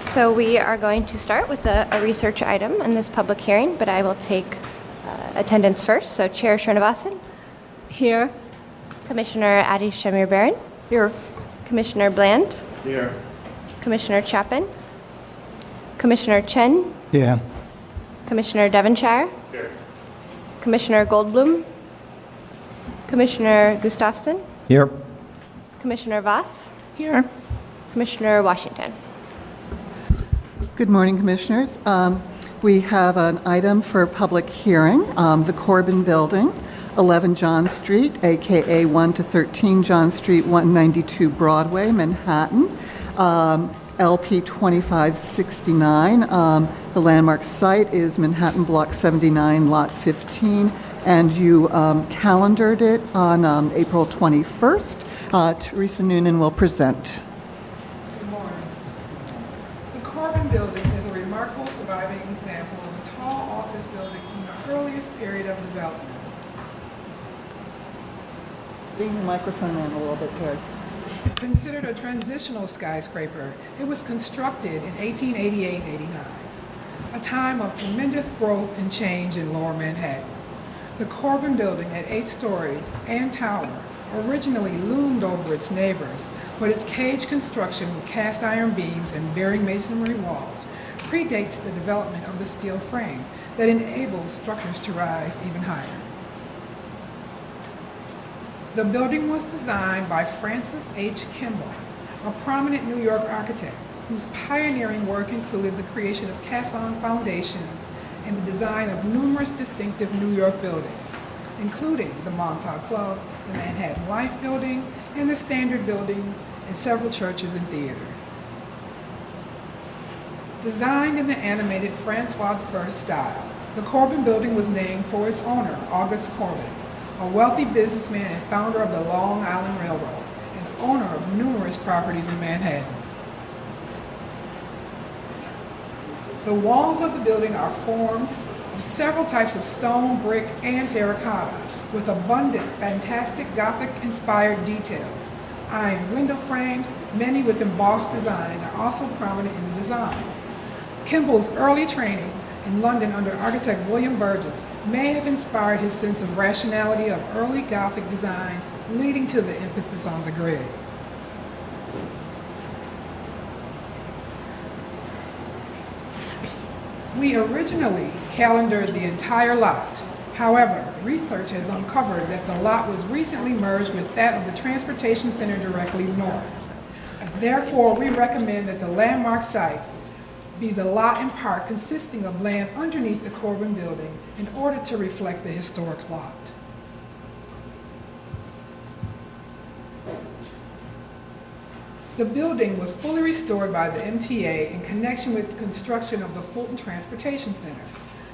So we are going to start with a research item in this public hearing, but I will take attendance first. So Chair Schermerhorn. Here. Commissioner Adi Shamir-Barron. Here. Commissioner Bland. Here. Commissioner Chapin. Commissioner Chen. Yeah. Commissioner Devonshire. Here. Commissioner Goldblum. Commissioner Gustafson. Here. Commissioner Voss. Here. Commissioner Washington. Good morning, Commissioners. We have an item for public hearing, the Corbin Building, 11 John Street, aka 1 to 13 John Street, 192 Broadway, Manhattan, LP 2569. The landmark site is Manhattan Block 79, Lot 15, and you calendared it on April 21st. Teresa Noonan will present. Good morning. The Corbin Building is a remarkable surviving example of a tall office building from the earliest period of development. Lean the microphone in a little bit, Terry. Considered a transitional skyscraper, it was constructed in 1888-89, a time of tremendous growth and change in Lower Manhattan. The Corbin Building, at 8 stories and tower, originally loomed over its neighbors, but its cage construction with cast iron beams and bearing masonry walls predates the development of the steel frame that enables structures to rise even higher. The building was designed by Francis H. Kimball, a prominent New York architect whose pioneering work included the creation of cast-on foundations and the design of numerous distinctive New York buildings, including the Montauk Club, the Manhattan Life Building, and the Standard Building, and several churches and theaters. Designed in the animated Francois I style, the Corbin Building was named for its owner, August Corbin, a wealthy businessman and founder of the Long Island Railroad, and owner of numerous properties in Manhattan. The walls of the building are formed of several types of stone, brick, and terracotta, with abundant, fantastic Gothic-inspired details. Iron window frames, many with embossed design, are also prominent in the design. Kimball's early training in London under architect William Burgess may have inspired his sense of rationality of early Gothic designs, leading to the emphasis on the grid. We originally calendared the entire lot. However, research has uncovered that the lot was recently merged with that of the Transportation Center directly north. Therefore, we recommend that the landmark site be the lot in part consisting of land underneath the Corbin Building in order to reflect the historic lot. The building was fully restored by the MTA in connection with the construction of the Fulton Transportation Center,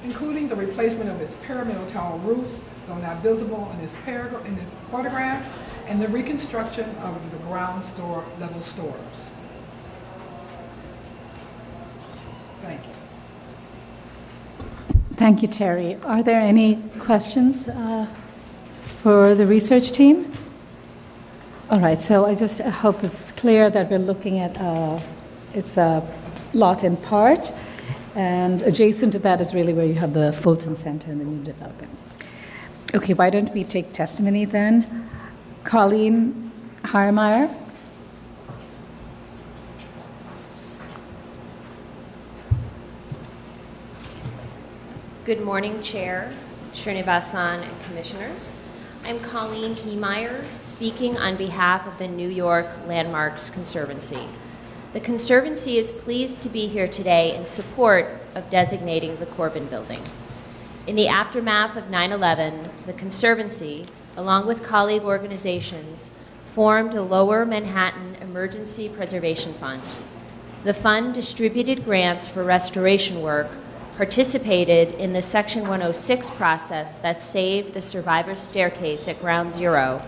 including the replacement of its pyramidal tower roofs, though not visible in this photograph, and the reconstruction of the ground store level stores. Thank you. Thank you, Terry. Are there any questions for the research team? All right, so I just hope it's clear that we're looking at it's a lot in part, and adjacent to that is really where you have the Fulton Center and the new development. Okay, why don't we take testimony then? Colleen Harmeyer. Good morning, Chair, Srinivasan, and Commissioners. I'm Colleen Heemeyer, speaking on behalf of the New York Landmarks Conservancy. The Conservancy is pleased to be here today in support of designating the Corbin Building. In the aftermath of 9/11, the Conservancy, along with colleague organizations, formed the Lower Manhattan Emergency Preservation Fund. The fund distributed grants for restoration work, participated in the Section 106 process that saved the survivor's staircase at Ground Zero,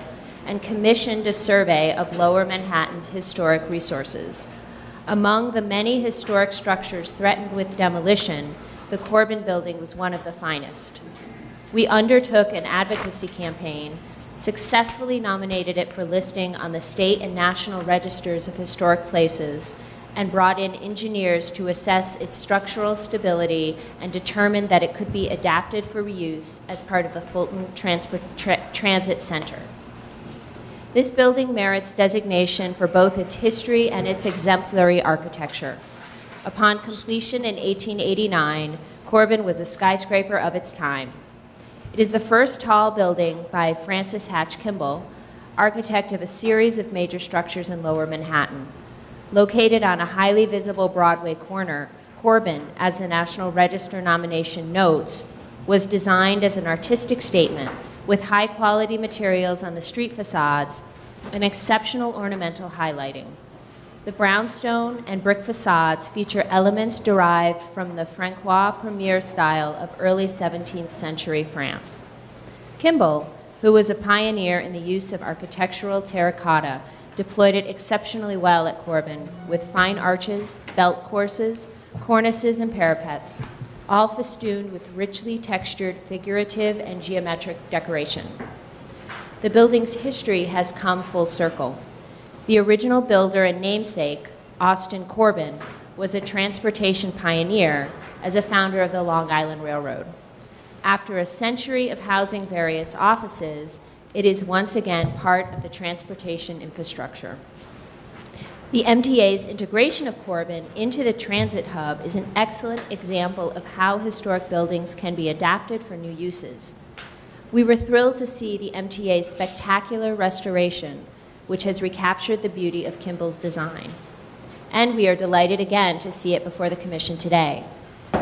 and commissioned a survey of Lower Manhattan's historic resources. Among the many historic structures threatened with demolition, the Corbin Building was one of the finest. We undertook an advocacy campaign, successfully nominated it for listing on the state and national registers of historic places, and brought in engineers to assess its structural stability and determined that it could be adapted for reuse as part of the Fulton Transit Center. This building merits designation for both its history and its exemplary architecture. Upon completion in 1889, Corbin was a skyscraper of its time. It is the first tall building by Francis Hatch Kimball, architect of a series of major structures in Lower Manhattan. Located on a highly visible Broadway corner, Corbin, as the National Register nomination notes, was designed as an artistic statement with high-quality materials on the street facades and exceptional ornamental highlighting. The brownstone and brick facades feature elements derived from the Francois Premier style of early 17th century France. Kimball, who was a pioneer in the use of architectural terracotta, deployed it exceptionally well at Corbin with fine arches, belt courses, cornices, and parapets, all festooned with richly textured figurative and geometric decoration. The building's history has come full circle. The original builder and namesake, Austin Corbin, was a transportation pioneer as a founder of the Long Island Railroad. After a century of housing various offices, it is once again part of the transportation infrastructure. The MTA's integration of Corbin into the transit hub is an excellent example of how historic buildings can be adapted for new uses. We were thrilled to see the MTA's spectacular restoration, which has recaptured the beauty of Kimball's design. And we are delighted again to see it before the Commission today.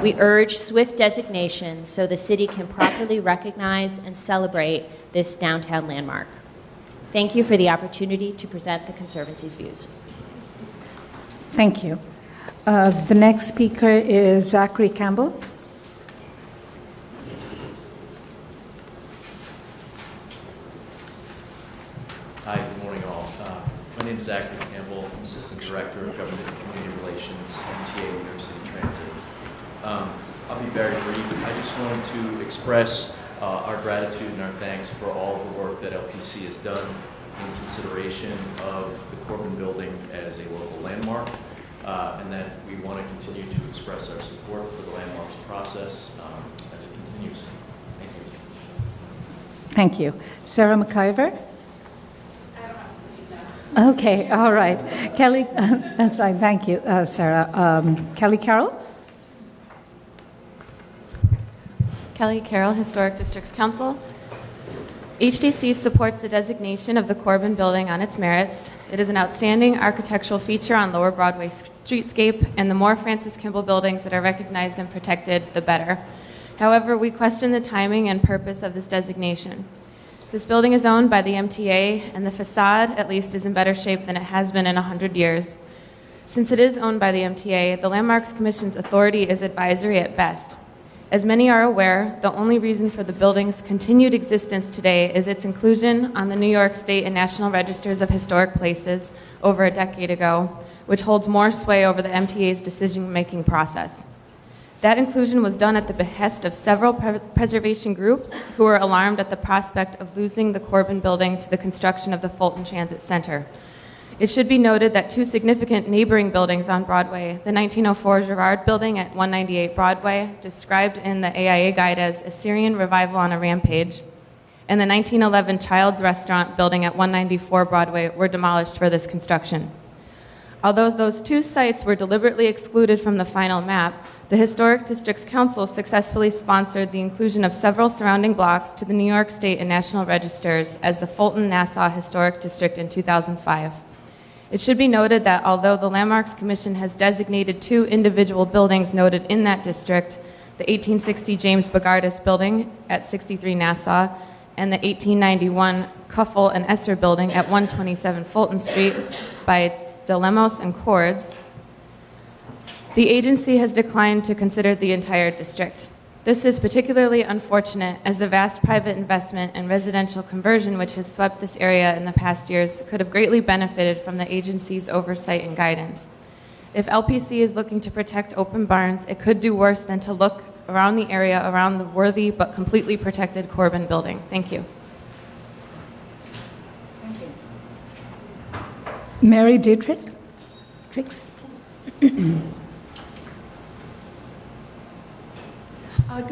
We urge swift designation so the city can properly recognize and celebrate this downtown landmark. Thank you for the opportunity to present the Conservancy's views. Thank you. The next speaker is Zachary Campbell. Hi, good morning all. My name is Zachary Campbell. I'm Assistant Director of Government and Community Relations, MTA, New York City Transit. I'll be very brief. I just wanted to express our gratitude and our thanks for all the work that LPC has done in consideration of the Corbin Building as a local landmark, and that we want to continue to express our support for the landmarks process as it continues. Thank you. Thank you. Sarah McIver? Okay, all right. Kelly, that's right. Thank you, Sarah. Kelly Carroll? Kelly Carroll, Historic Districts Council. HDC supports the designation of the Corbin Building on its merits. It is an outstanding architectural feature on Lower Broadway streetscape, and the more Francis Kimball buildings that are recognized and protected, the better. However, we question the timing and purpose of this designation. This building is owned by the MTA, and the facade, at least, is in better shape than it has been in 100 years. Since it is owned by the MTA, the Landmarks Commission's authority is advisory at best. As many are aware, the only reason for the building's continued existence today is its inclusion on the New York State and National Registers of Historic Places over a decade ago, which holds more sway over the MTA's decision-making process. That inclusion was done at the behest of several preservation groups who were alarmed at the prospect of losing the Corbin Building to the construction of the Fulton Transit Center. It should be noted that two significant neighboring buildings on Broadway, the 1904 Girard Building at 198 Broadway, described in the AIA Guide as Assyrian Revival on a Rampage, and the 1911 Child's Restaurant Building at 194 Broadway were demolished for this construction. Although those two sites were deliberately excluded from the final map, the Historic Districts Council successfully sponsored the inclusion of several surrounding blocks to the New York State and National Registers as the Fulton-Nassau Historic District in 2005. It should be noted that although the Landmarks Commission has designated two individual buildings noted in that district, the 1860 James Bogardus Building at 63 Nassau and the 1891 Kuffel and Esser Building at 127 Fulton Street by Delemos and Cords, the agency has declined to consider the entire district. This is particularly unfortunate as the vast private investment and residential conversion which has swept this area in the past years could have greatly benefited from the agency's oversight and guidance. If LPC is looking to protect open barns, it could do worse than to look around the area around the worthy but completely protected Corbin Building. Thank you. Mary Dietrich? Tricks? Good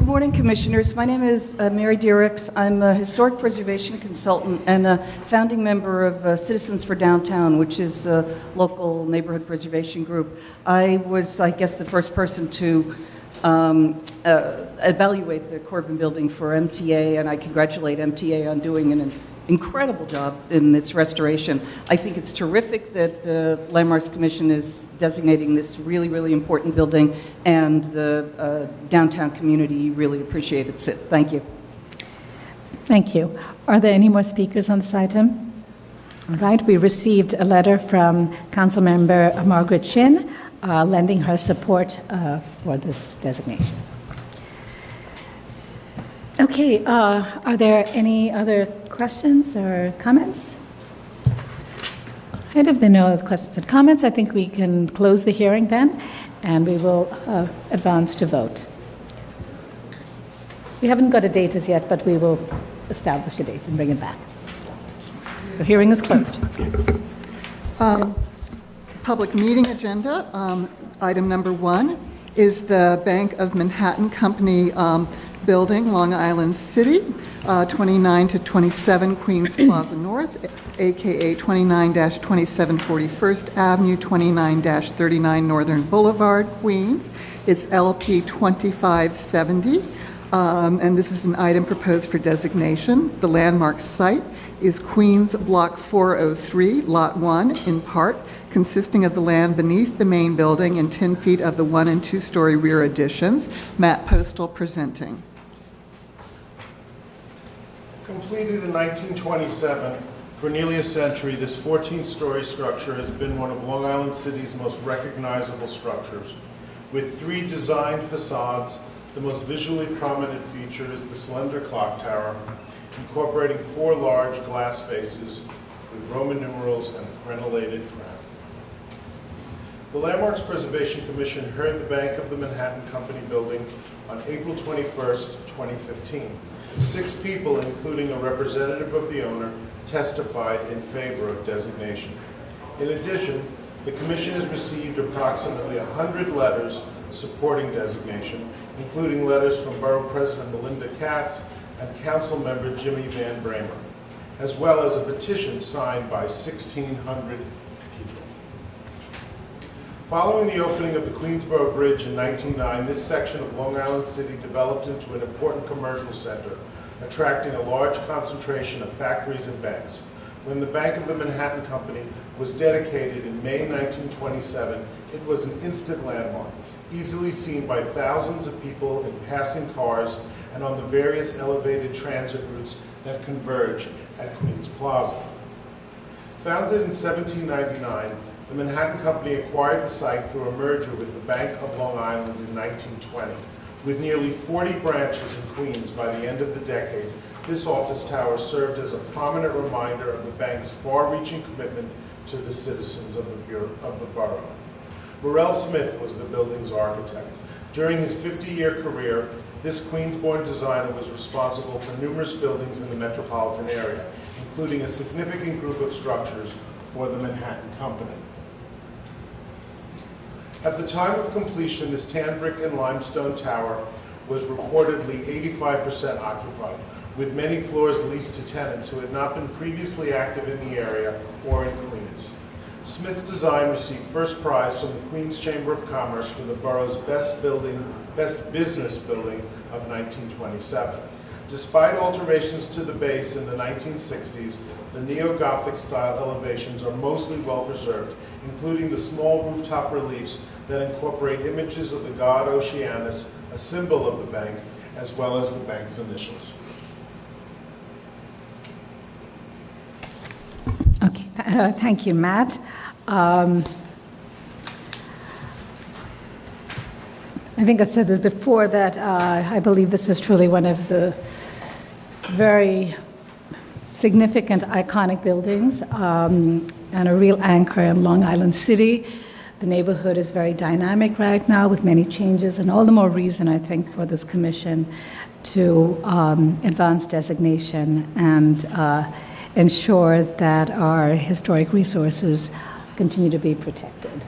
morning, Commissioners. My name is Mary Diericks. I'm a historic preservation consultant and a founding member of Citizens for Downtown, which is a local neighborhood preservation group. I was, I guess, the first person to evaluate the Corbin building for MTA, and I congratulate MTA on doing an incredible job in its restoration. I think it's terrific that the Landmarks Commission is designating this really, really important building, and the downtown community really appreciates it. Thank you. Thank you. Are there any more speakers on this item? All right, we received a letter from Councilmember Margaret Chin lending her support for this designation. Okay, are there any other questions or comments? All right, if there are no other questions and comments, I think we can close the hearing then, and we will advance to vote. We haven't got a date as yet, but we will establish a date and bring it back. So hearing is closed. Public meeting agenda, item number 1 is the Bank of Manhattan Company building, Long Island City, 29 to 27 Queens Plaza North, aka 29-27 41st Avenue, 29-39 Northern Boulevard, Queens. It's LP 2570, and this is an item proposed for designation. The landmark site is Queens Block 403, Lot 1, in part, consisting of the land beneath the main building and 10 feet of the 1- and 2-story rear additions. Matt Postal presenting. Completed in 1927, for nearly a century, this 14-story structure has been one of Long Island City's most recognizable structures. With 3 designed facades, the most visually prominent feature is the slender clock tower, incorporating 4 large glass spaces with Roman numerals and crenellated crown. The Landmarks Preservation Commission heard the Bank of the Manhattan Company building on April 21st, 2015. 6 people, including a representative of the owner, testified in favor of designation. In addition, the Commission has received approximately 100 letters supporting designation, including letters from Borough President Melinda Katz and Council Member Jimmy Van Bramer, as well as a petition signed by 1,600 people. Following the opening of the Queensboro Bridge in 1909, this section of Long Island City developed into an important commercial center, attracting a large concentration of factories and banks. When the Bank of the Manhattan Company was dedicated in May 1927, it was an instant landmark, easily seen by thousands of people in passing cars and on the various elevated transit routes that converge at Queens Plaza. Founded in 1799, the Manhattan Company acquired the site through a merger with the Bank of Long Island in 1920. With nearly 40 branches in Queens by the end of the decade, this office tower served as a prominent reminder of the bank's far-reaching commitment to the citizens of the borough. Morrell Smith was the building's architect. During his 50-year career, this Queens-born designer was responsible for numerous buildings in the metropolitan area, including a significant group of structures for the Manhattan Company. At the time of completion, this tan brick and limestone tower was reportedly 85% occupied, with many floors leased to tenants who had not been previously active in the area or in Queens. Smith's design received first prize from the Queens Chamber of Commerce for the borough's best business building of 1927. Despite alterations to the base in the 1960s, the neo-Gothic style elevations are mostly well preserved, including the small rooftop reliefs that incorporate images of the god Oceanus, a symbol of the bank, as well as the bank's initials. Okay, thank you, Matt. I think I've said this before, that I believe this is truly one of the very significant, iconic buildings and a real anchor in Long Island City. The neighborhood is very dynamic right now with many changes, and all the more reason, I think, for this commission to advance designation and ensure that our historic resources continue to be protected.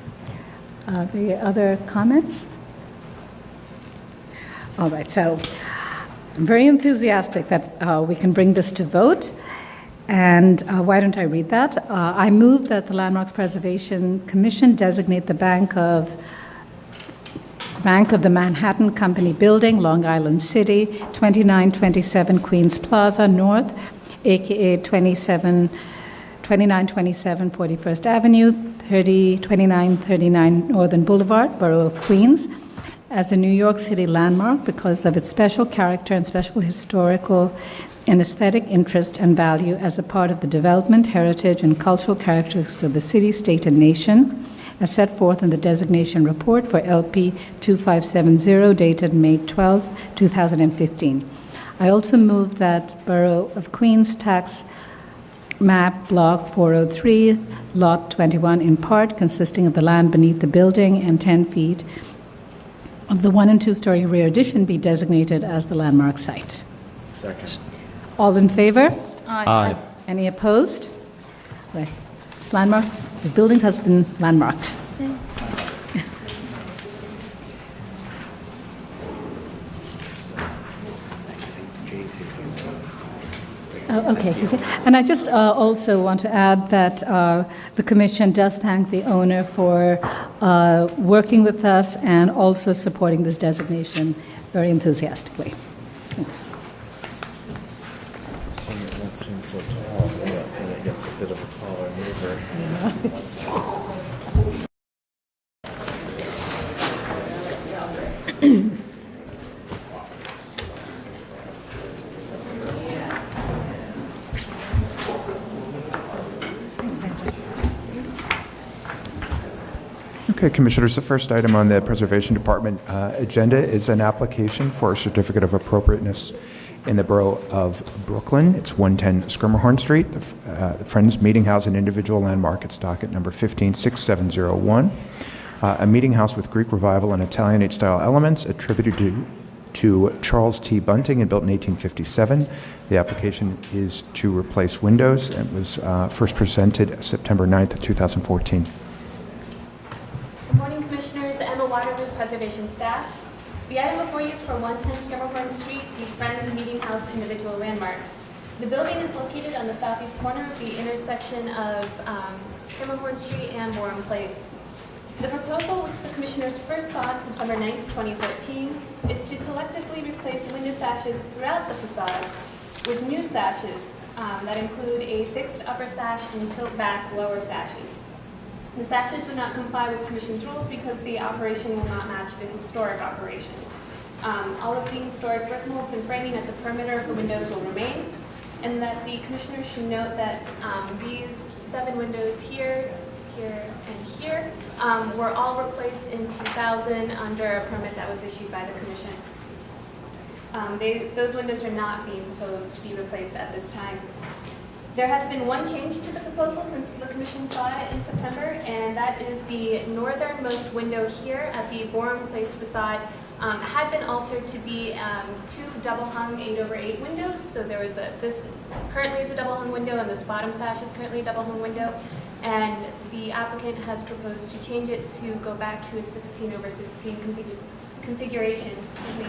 The other comments? All right, so I'm very enthusiastic that we can bring this to vote. And why don't I read that? I move that the Landmarks Preservation Commission designate the Bank of the Manhattan Company Building, Long Island City, 2927 Queens Plaza North, aka 2927 41st Avenue, 2939 Northern Boulevard, Borough of Queens, as a New York City landmark because of its special character and special historical and aesthetic interest and value as a part of the development, heritage, and cultural characteristics of the city, state, and nation, as set forth in the designation report for LP 2570, dated May 12, 2015. I also move that Borough of Queens tax map block 403, lot 21, in part consisting of the land beneath the building and 10 feet of the 1- and 2-story rear addition be designated as the landmark site. Second. All in favor? Aye. Any opposed? Right. This landmark, this building has been landmarked. Oh, okay. And I just also want to add that the Commission does thank the owner for working with us and also supporting this designation very enthusiastically. Thanks. That seems so tall, and it gets a bit of a taller neighbor. Okay, Commissioners, the first item on the Preservation Department agenda is an application for a certificate of appropriateness in the Borough of Brooklyn. It's 110 Schermerhorn Street, the Friends Meeting House and Individual Landmark. It's docket number 156701. A meeting house with Greek Revival and Italianate style elements attributed to Charles T. Bunting and built in 1857. The application is to replace windows and was first presented September 9th of 2014. Good morning, Commissioners. Emma Waterloo, Preservation Staff. The item before you is for 110 Schermerhorn Street, the Friends Meeting House Individual Landmark. The building is located on the southeast corner of the intersection of Schermerhorn Street and Warren Place. The proposal, which the Commissioners first saw on September 9th, 2014, is to selectively replace window sashes throughout the facades with new sashes that include a fixed upper sash and tilt-back lower sashes. The sashes would not comply with Commission's rules because the operation will not match the historic operation. All of the historic brick molds and framing at the perimeter of the windows will remain, and that the Commissioners should note that these 7 windows here, here, and here were all replaced in 2000 under a permit that was issued by the Commission. Those windows are not being proposed to be replaced at this time. There has been one change to the proposal since the Commission saw it in September, and that is the northernmost window here at the Borum Place facade had been altered to be 2 double-hung 8/8 windows. So there was this currently is a double-hung window, and this bottom sash is currently a double-hung window. And the applicant has proposed to change it to go back to its 16/16 configuration. Excuse me.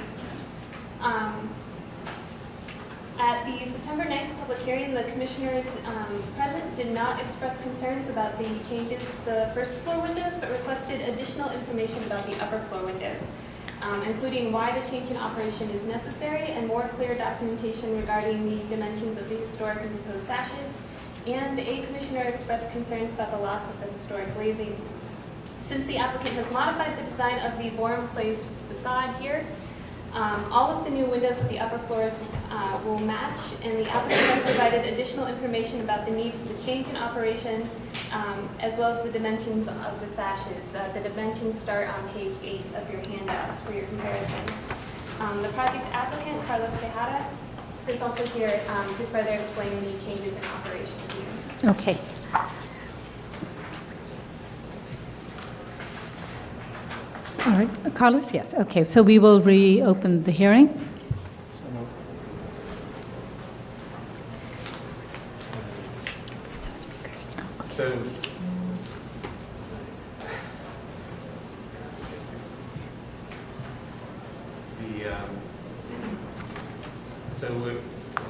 At the September 9th public hearing, the Commissioners present did not express concerns about the changes to the first floor windows, but requested additional information about the upper floor windows, including why the change in operation is necessary and more clear documentation regarding the dimensions of the historic and proposed sashes. And a Commissioner expressed concerns about the loss of the historic glazing. Since the applicant has modified the design of the Borum Place facade here, all of the new windows at the upper floors will match, and the applicant has provided additional information about the need for the change in operation, as well as the dimensions of the sashes. The dimensions start on page 8 of your handouts for your comparison. The project applicant, Carlos Tejada, is also here to further explain the changes in operation to you. Okay. All right, Carlos, yes. Okay, so we will reopen the hearing. So,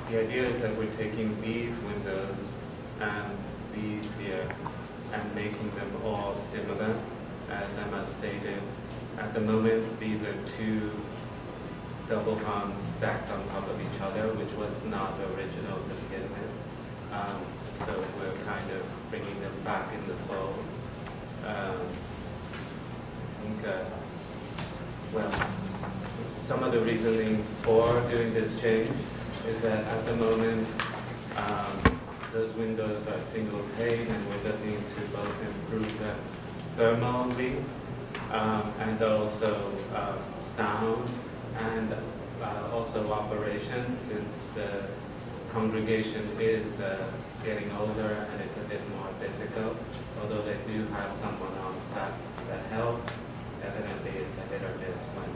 The idea is that we're taking these windows and these here and making them all similar, as Emma stated. At the moment, these are two double hung stacked on top of each other, which was not original to begin with. So we're kind of bringing them back in the fold. Well, some of the reasoning for doing this change is that at the moment, those windows are single pane, and we're looking to both improve the thermally and also sound and also operation, since the congregation is getting older and it's a bit more difficult. Although they do have someone on staff that helps, evidently it's a hit or miss when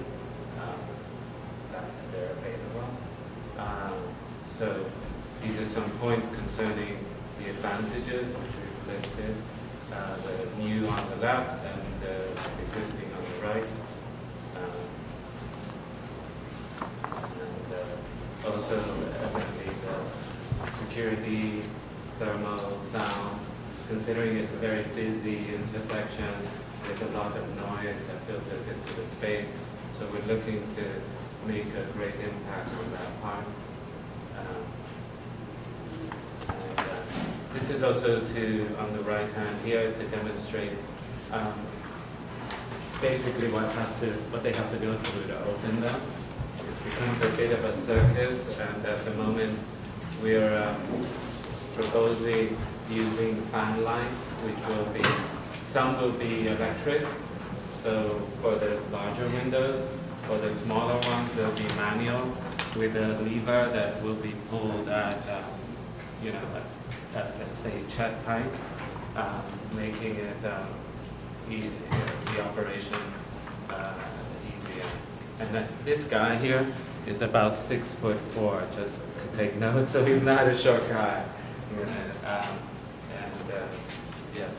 they're available. So these are some points concerning the advantages which we've listed. The new on the left and the existing on the right. And also evidently the security, thermal, sound. Considering it's a very busy intersection, there's a lot of noise that filters into the space. So we're looking to make a great impact on that part. This is also on the right hand here, to demonstrate basically what they have to go through to open them. It becomes a bit of a circus, and at the moment we're proposing using fan lights, which some will be electric, so for the larger windows. For the smaller ones, they'll be manual with a lever that will be pulled at, let's say, chest height, making it the operation easier. And then this guy here is about 6'4", just to take note, so he's not a short guy.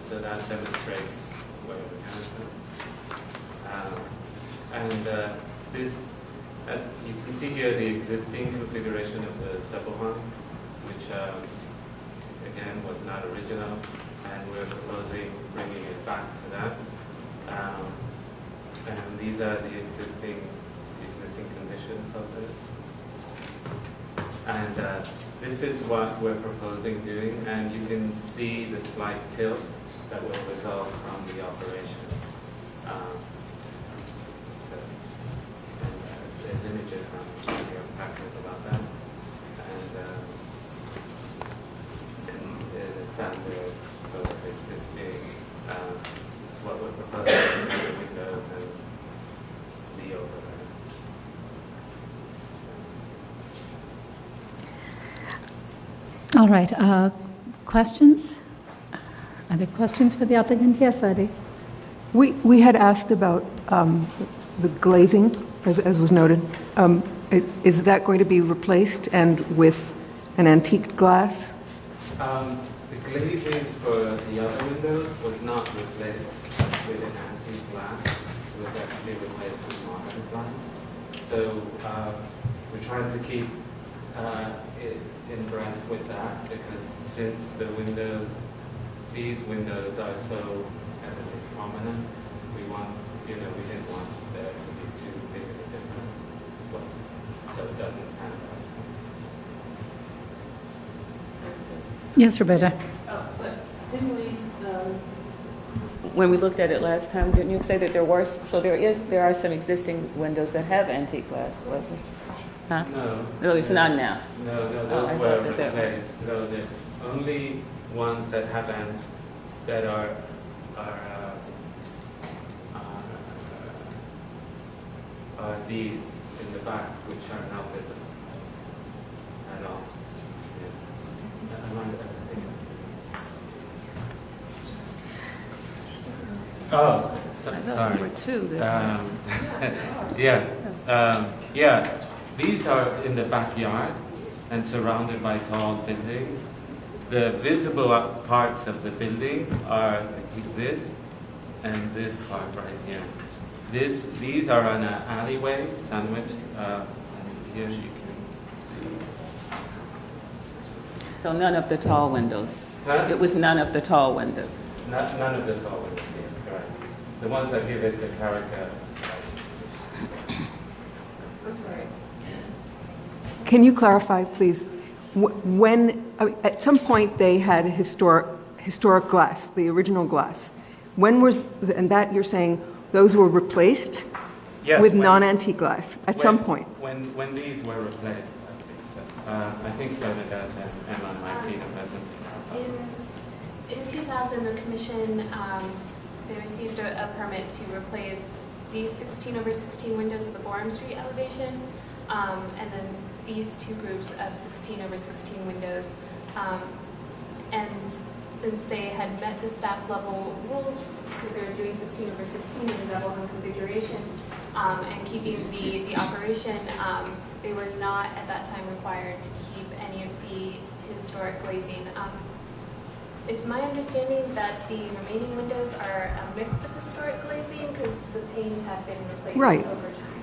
So that demonstrates where we're going. This, you can see here the existing configuration of the double hung, which again was not original, and we're proposing bringing it back to that. And these are the existing condition of this. And this is what we're proposing doing, and you can see the slight tilt that will result from the operation. There's images on your packet about that, and the standard sort of existing, what we're proposing with the windows and the overlay. All right, questions? Are there questions for the applicant? Yes, Adi. We had asked about the glazing, as was noted. Is that going to be replaced and with an antique glass? The glazing for the other windows was not replaced with an antique glass. It was actually replaced with modern glass. So we're trying to keep it in breath with that, because since these windows are so prominent, we didn't want there to be too big of a difference, so it doesn't stand out. Yes, Roberta. But didn't we, when we looked at it last time, didn't you say that there are some existing windows that have antique glass, was it? Huh? No. No, there's none now. No, those were replaced. No, the only ones that haven't, that are these in the back, which are not visible at all. Sorry. These are in the backyard and surrounded by tall buildings. The visible parts of the building are this and this part right here. These are on an alleyway sandwiched, and here you can see So none of the tall windows? Huh? It was none of the tall windows? None of the tall windows, yes, correct. The ones that give it the character. I'm sorry. Can you clarify, please? When, I mean, at some point, they had historic glass, the original glass. When was, and that you're saying, those were replaced Yes, with when- non-antique glass at some point? When these were replaced, I think Bernadette and Emma might be the present. In 2000, the commission, they received a permit to replace these 16/16 windows of the Borum Street elevation, and then these two groups of 16/16 windows. And since they had met the staff level rules, because they were doing 16/16 in a double hung configuration, and keeping the operation, they were not at that time required to keep any of the historic glazing. It's my understanding that the remaining windows are a mix of historic glazing because the panes have been replaced Right. over time.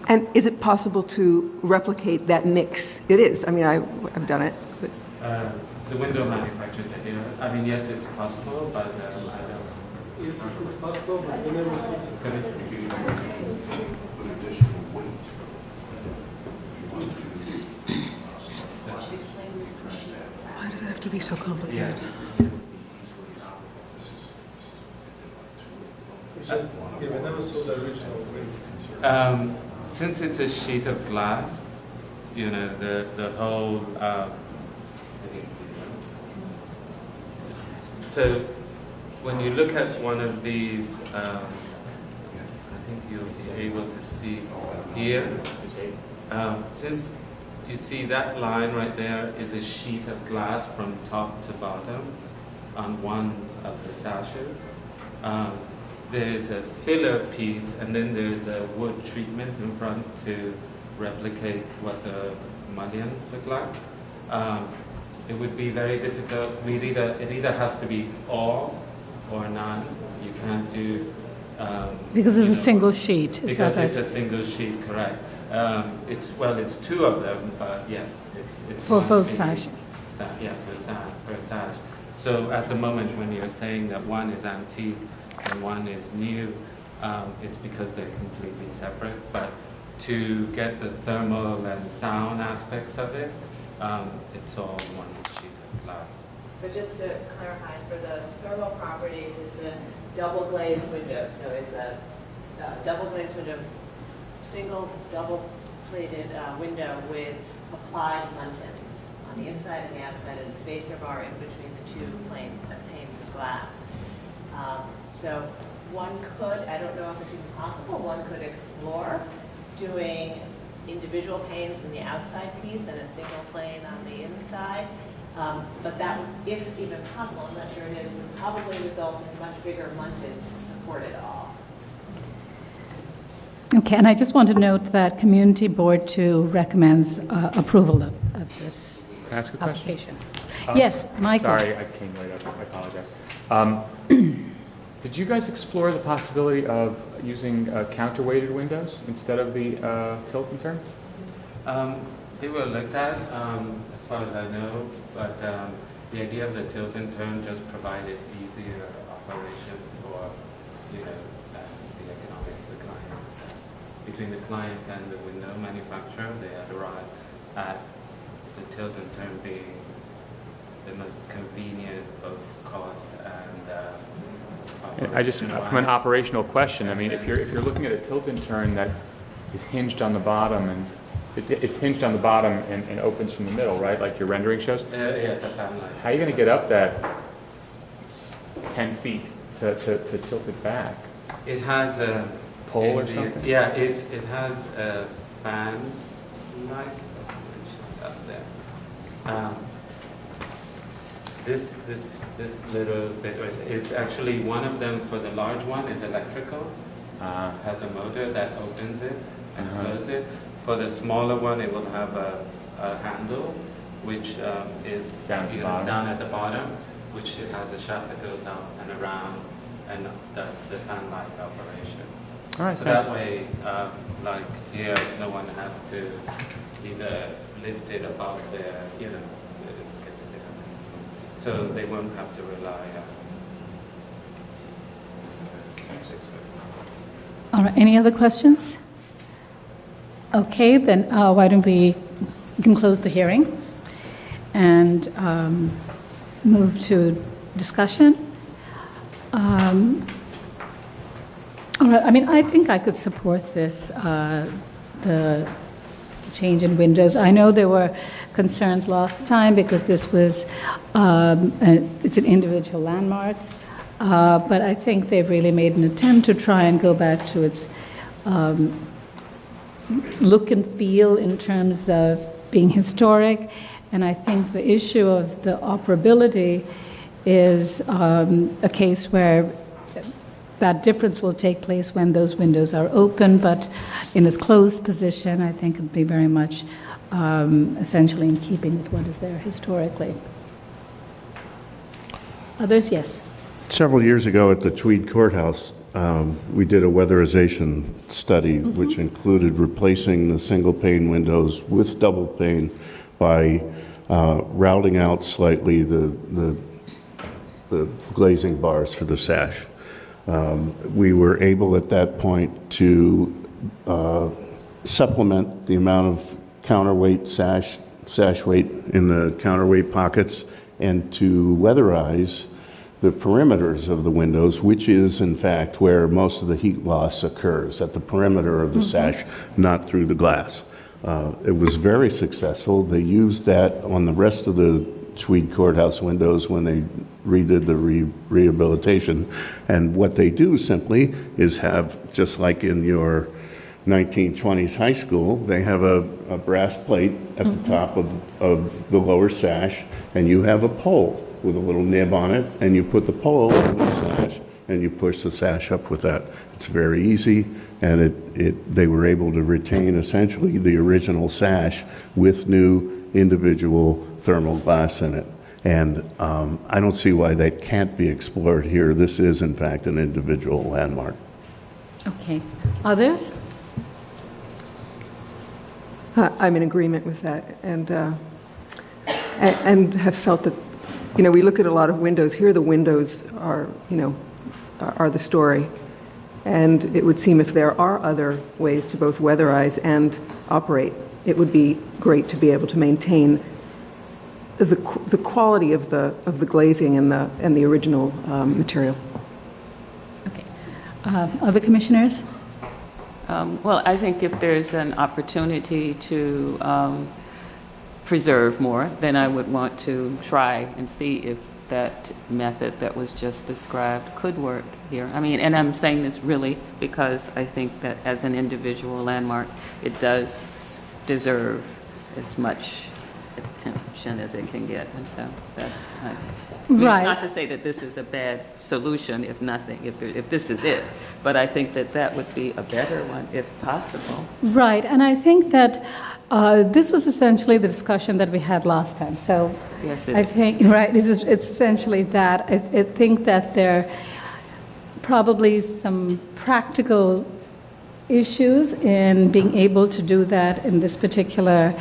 And is it possible to replicate that mix? It is. I mean, I've done it. But The window manufacturers, I mean, yes, it's possible, but I don't. Yes, it's possible, but we never see why does it have to be so complicated? Just, yeah, we never saw the original glazing. Since it's a sheet of glass, the whole. So when you look at one of these, I think you'll be able to see here. Since you see that line right there is a sheet of glass from top to bottom on one of the sashes. There's a filler piece, and then there's a wood treatment in front to replicate what the mullions look like. It would be very difficult. It either has to be all or none. You can't do Because it's a single sheet, is that because right? it's a single sheet, correct? It's two of them, but yes, it's For one both big sashes. Yeah, for a sash. So at the moment, when you're saying that one is antique and one is new, it's because they're completely separate. But to get the thermal and sound aspects of it, it's all one sheet of glass. So just to clarify, for the thermal properties, it's a double glazed window. So it's a double glazed window, single double plated window with applied muntins on the inside and the outside, and a spacer bar in between the two panes of glass. So one could, I don't know if it's even possible, one could explore doing individual panes in the outside piece and a single plane on the inside. But that would, if even possible, I'm not sure it is, would probably result in much bigger muntins to support it all. Okay, and I just want to note that Community Board 2 recommends approval of this Can I ask a question? application. Yes, Michael. Sorry, I came right up. I apologize. Did you guys explore the possibility of using counterweighted windows instead of the tilt and turn? They were looked at, as far as I know, but the idea of the tilt and turn just provided easier operation for, the economics of the clients. Between the client and the window manufacturer, they had arrived at the tilt and turn being the most convenient, both cost and I just, from an operational question, I mean, if you're looking at a tilt and turn that is hinged on the bottom and it's hinged on the bottom and opens from the middle, right? Like your rendering shows? yes, a fan light. How are you going to get up that 10 feet to tilt it back? It has a pole or something? Yeah, it has a fan light up there. This little bit right there is actually one of them. For the large one is electrical. Has a motor that opens it and closes it. For the smaller one, it will have a handle, which is down at the bottom, which has a shaft that goes out and around, and that's the fan light operation. All right, so thanks. that way, like here, no one has to either lift it above their, it gets so they won't have to rely on. All right, any other questions? Okay, then why don't we can close the hearing and move to discussion. All right, I mean, I think I could support this, the change in windows. I know there were concerns last time because this was, it's an individual landmark, but I think they've really made an attempt to try and go back to its look and feel in terms of being historic. And I think the issue of the operability is a case where that difference will take place when those windows are open, but in its closed position, I think it'd be very much essentially in keeping with what is there historically. Others, yes. Several years ago at the Tweed Courthouse, we did a weatherization study which included replacing the single pane windows with double pane by routing out slightly the glazing bars for the sash. We were able at that point to supplement the amount of counterweight sash weight in the counterweight pockets and to weatherize the perimeters of the windows, which is in fact where most of the heat loss occurs, at the perimeter of the sash, not through the glass. It was very successful. They used that on the rest of the Tweed Courthouse windows when they redid the rehabilitation. And what they do simply is have, just like in your 1920s high school, they have a brass plate at the top of the lower sash, and you have a pole with a little nib on it, and you put the pole in the sash, and you push the sash up with that. It's very easy, and they were able to retain essentially the original sash with new individual thermal glass in it. And I don't see why that can't be explored here. This is, in fact, an individual landmark. Okay. Others? I'm in agreement with that, and have felt that, you know, we look at a lot of windows. Here the windows are, you know, are the story. And it would seem if there are other ways to both weatherize and operate, it would be great to be able to maintain the quality of the glazing and the original material. Okay. Other commissioners? Well, I think if there's an opportunity to preserve more, then I would want to try and see if that method that was just described could work here. I mean, and I'm saying this really because I think that as an individual landmark, it does deserve as much attention as it can get, and so that's I mean, Right. It's not to say that this is a bad solution, if nothing, if this is it, but I think that that would be a better one if possible. Right, and I think that this was essentially the discussion that we had last time. So Yes, it I is. think, right, it's essentially that. I think that there are probably some practical issues in being able to do that in this particular,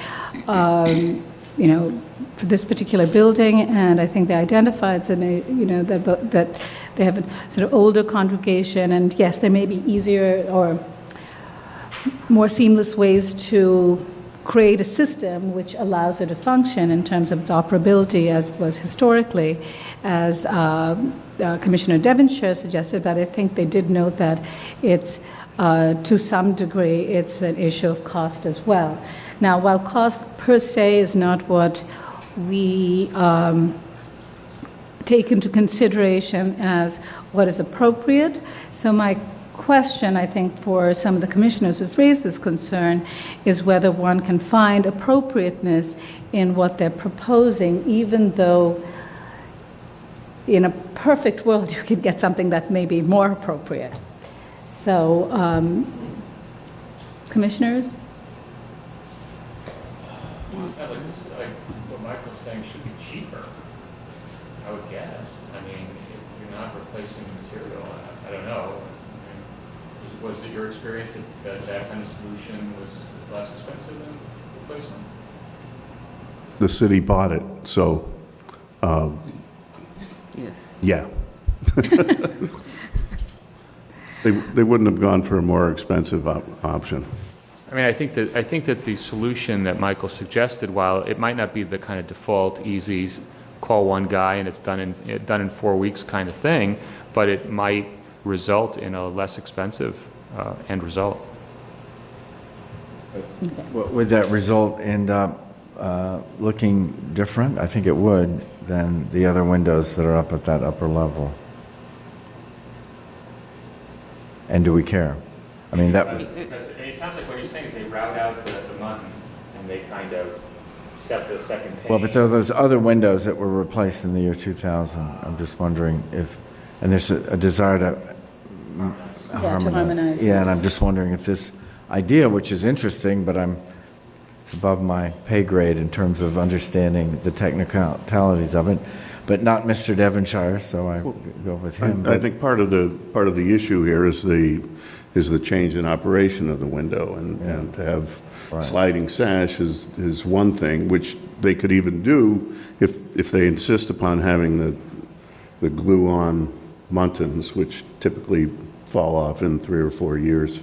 you know, for this particular building, and I think they identified, you know, that they have a sort of older congregation, and yes, there may be easier or more seamless ways to create a system which allows it to function in terms of its operability as was historically, as Commissioner Devonshire suggested, but I think they did note that it's, to some degree, it's an issue of cost as well. Now, while cost per se is not what we take into consideration as what is appropriate, so my question, I think, for some of the commissioners who've raised this concern is whether one can find appropriateness in what they're proposing, even though in a perfect world you could get something that may be more appropriate. So, commissioners? Well, it sounds like this, like what Michael's saying, should be cheaper, I would guess. I mean, if you're not replacing the material, I don't know. Was it your experience that that kind of solution was less expensive than replacement? The city bought it, so Yes. Yeah. They wouldn't have gone for a more expensive option. I mean, I think that the solution that Michael suggested, while it might not be the kind of default, easy, call one guy and it's done in 4 weeks kind of thing, but it might result in a less expensive end result. Would that result end up looking different? I think it would, than the other windows that are up at that upper level. And do we care? I mean, that. Because it sounds like what you're saying is they route out the mutton and they kind of set the second pane. Well, but there are those other windows that were replaced in the year 2000. I'm just wondering if, and there's a desire to harmonize. Yeah, and I'm just wondering if this idea, which is interesting, but it's above my pay grade in terms of understanding the technicalities of it, but not Mr. Devonshire, so I go with him. I think part of the issue here is the change in operation of the window, and to have sliding sash is one thing, which they could even do if they insist upon having the glue-on muntins, which typically fall off in 3 or 4 years.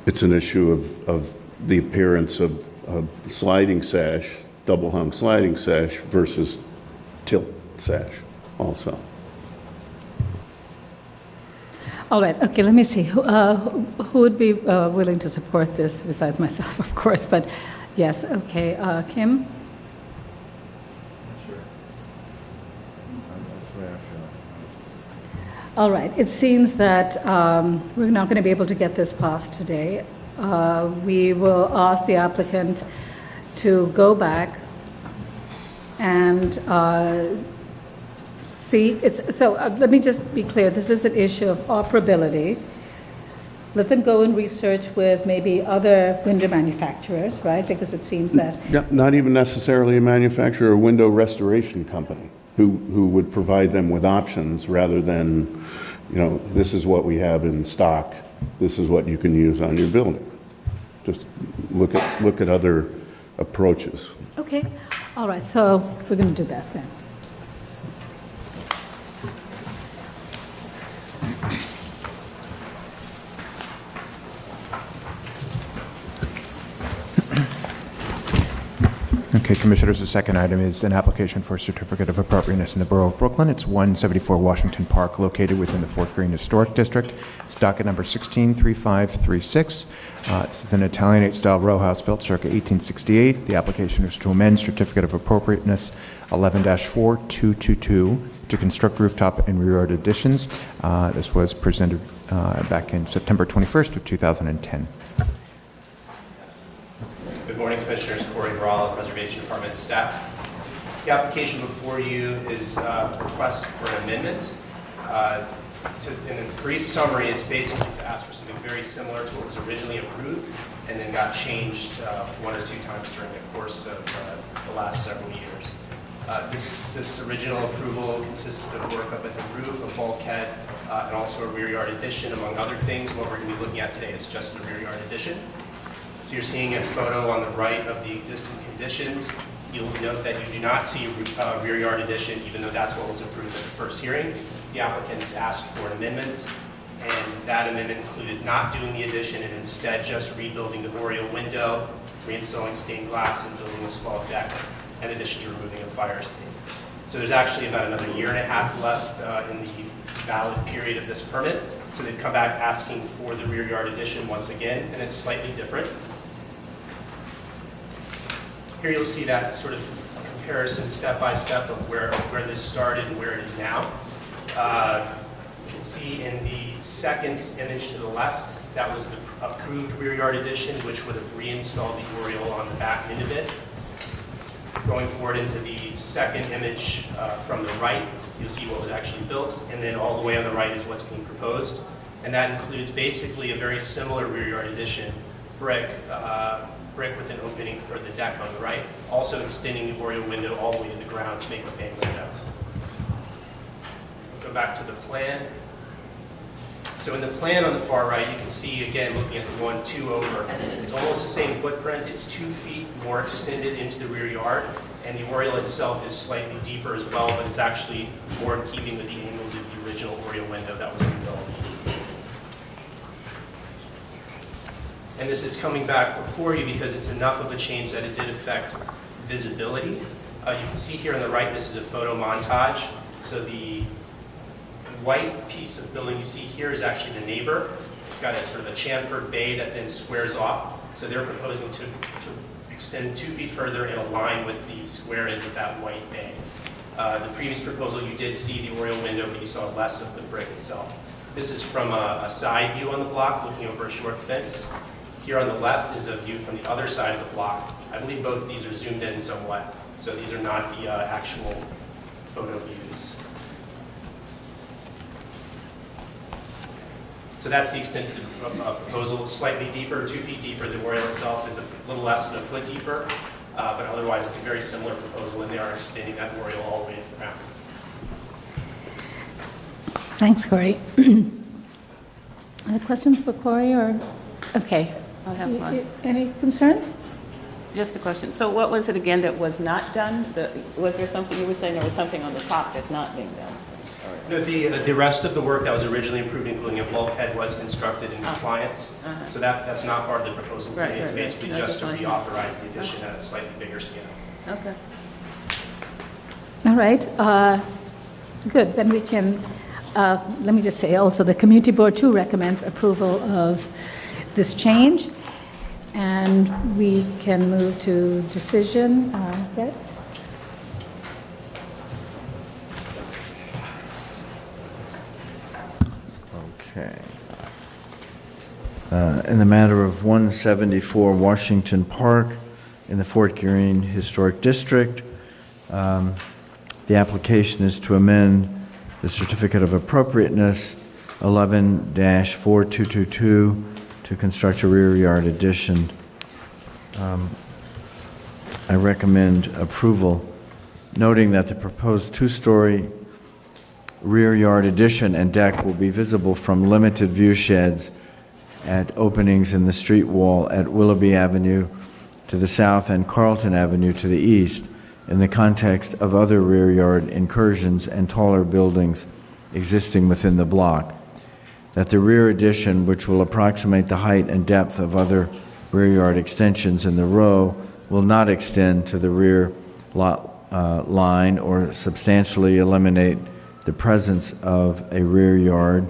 It's an issue of the appearance of sliding sash, double-hung sliding sash versus tilt sash also. All right, okay, let me see. Who would be willing to support this besides myself, of course, but yes, okay. Kim? All right, it seems that we're not going to be able to get this passed today. We will ask the applicant to go back and see. Let me just be clear. This is an issue of operability. Let them go and research with maybe other window manufacturers, right? Because it seems that... Not even necessarily a manufacturer, a window restoration company who would provide them with options rather than, this is what we have in stock, this is what you can use on your building. Just look at other approaches. Okay, all right, so we're going to do that then. Okay, Commissioners, the second item is an application for a certificate of appropriateness in the Borough of Brooklyn. It's 174 Washington Park, located within the Fort Greene Historic District. It's docket number 163536. This is an Italianate-style row house built circa 1868. The application is to amend certificate of appropriateness 11-4222 to construct rooftop and rear yard additions. This was presented back in September 21st of 2010. Good morning, Commissioners. Corbin, Preservation Department staff. The application before you is a request for an amendment. In a brief summary, it's basically to ask for something very similar to what was originally approved and then got changed 1 or 2 times during the course of the last several years. This original approval consisted of work up at the roof, a bulkhead, and also a rear yard addition, among other things. What we're going to be looking at today is just the rear yard addition. So you're seeing a photo on the right of the existing conditions. You'll note that you do not see a rear yard addition, even though that's what was approved at the first hearing. The applicants asked for an amendment, and that amendment included not doing the addition and instead just rebuilding the oriel window, reinstalling stained glass, and building a small deck, in addition to removing a fire escape. So there's actually about another 1.5 years left in the valid period of this permit. So they've come back asking for the rear yard addition once again, and it's slightly different. Here you'll see that sort of comparison step by step of where this started and where it is now. You can see in the second image to the left, that was the approved rear yard addition, which would have reinstalled the oriel on the back end of it. Going forward into the second image from the right, you'll see what was actually built, and then all the way on the right is what's being proposed. And that includes basically a very similar rear yard addition, brick with an opening for the deck on the right, also extending the oriel window all the way to the ground to make a bay window. Go back to the plan. So in the plan on the far right, you can see, again, looking at the 1-2 over, it's almost the same footprint. It's 2 feet more extended into the rear yard, and the oriel itself is slightly deeper as well, but it's actually more in keeping with the angles of the original oriel window that was rebuilt. And this is coming back before you because it's enough of a change that it did affect visibility. You can see here on the right, this is a photo montage. So the white piece of building you see here is actually the neighbor. It's got a sort of a chamfered bay that then squares off. So they're proposing to extend 2 feet further in a line with the square end of that white bay. The previous proposal, you did see the oriel window, but you saw less of the brick itself. This is from a side view on the block, looking over a short fence. Here on the left is a view from the other side of the block. I believe both of these are zoomed in somewhat, so these are not the actual photo views. So that's the extent of the proposal. It's slightly deeper, 2 feet deeper. The oriel itself is a little less than a foot deeper, but otherwise it's a very similar proposal, and they are extending that oriel all the way to the ground. Thanks, Corey. Other questions for Corey or? Okay. I have one. Any concerns? Just a question. So what was it again that was not done? Was there something, you were saying there was something on the top that's not being done? No, the rest of the work that was originally approved, including a bulkhead, was constructed in compliance. So that's not part of the proposal today. It's basically just to reauthorize the addition at a slightly bigger scale. Okay. All right. Good. Then we can, let me just say also, the community board too recommends approval of this change. And we can move to decision. Brett? Okay. In the matter of 174 Washington Park in the Fort Greene Historic District, the application is to amend the Certificate of Appropriateness 11-4222 to construct a rear yard addition. I recommend approval, noting that the proposed two-story rear yard addition and deck will be visible from limited view sheds at openings in the street wall at Willoughby Avenue to the south and Carlton Avenue to the east, in the context of other rear yard incursions and taller buildings existing within the block. That the rear addition, which will approximate the height and depth of other rear yard extensions in the row, will not extend to the rear lot line or substantially eliminate the presence of a rear yard,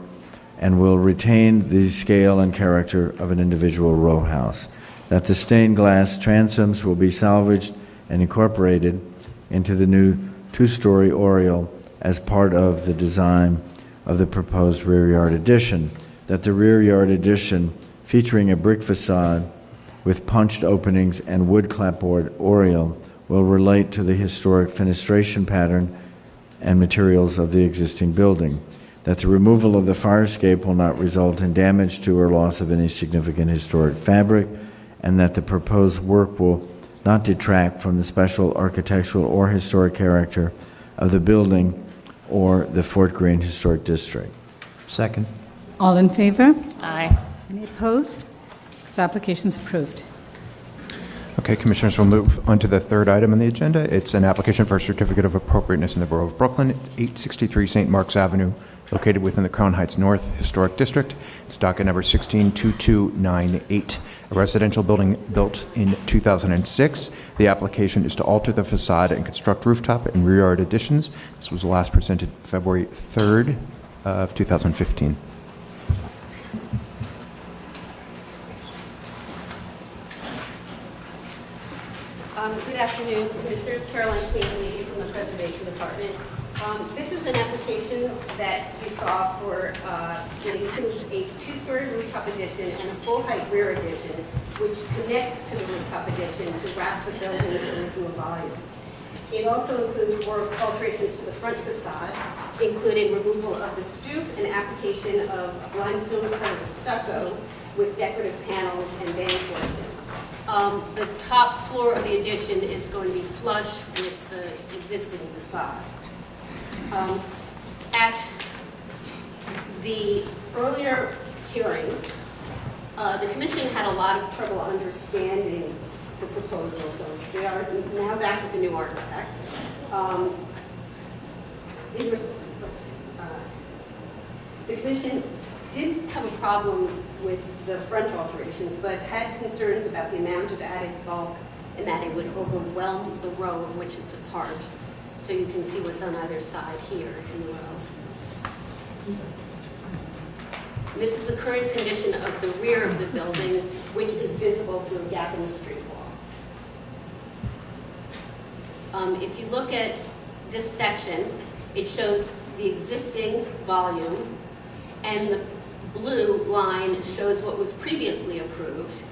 and will retain the scale and character of an individual row house. That the stained glass transoms will be salvaged and incorporated into the new two-story oriel as part of the design of the proposed rear yard addition. That the rear yard addition, featuring a brick facade with punched openings and wood clapboard oriel, will relate to the historic fenestration pattern and materials of the existing building. That the removal of the fire escape will not result in damage to or loss of any significant historic fabric, and that the proposed work will not detract from the special architectural or historic character of the building or the Fort Greene Historic District. Second. All in favor? Aye. Any opposed? This application is approved. Okay, Commissioners, we'll move on to the third item on the agenda. It's an application for a certificate of appropriateness in the Borough of Brooklyn, 863 St. Mark's Avenue, located within the Crown Heights North Historic District. It's docket number 162298, a residential building built in 2006. The application is to alter the facade and construct rooftop and rear yard additions. This was last presented February 3rd of 2015. Good afternoon, Commissioners. Caroline Stanley from the Preservation Department. This is an application that you saw for it includes a two-story rooftop addition and a full-height rear addition, which connects to the rooftop addition to wrap the building's original volume. It also includes work alterations to the front facade, including removal of the stoop and application of limestone covered stucco with decorative panels and veinforcing. The top floor of the addition is going to be flush with the existing facade. At the earlier hearing, the Commission had a lot of trouble understanding the proposal, so they are now back with the new architect. The commission did have a problem with the front alterations, but had concerns about the amount of added bulk and that it would overwhelm the row of which it's a part. So you can see what's on either side here in the rows. This is the current condition of the rear of the building, which is visible through a gap in the street wall. If you look at this section, it shows the existing volume, and the blue line shows what was previously approved,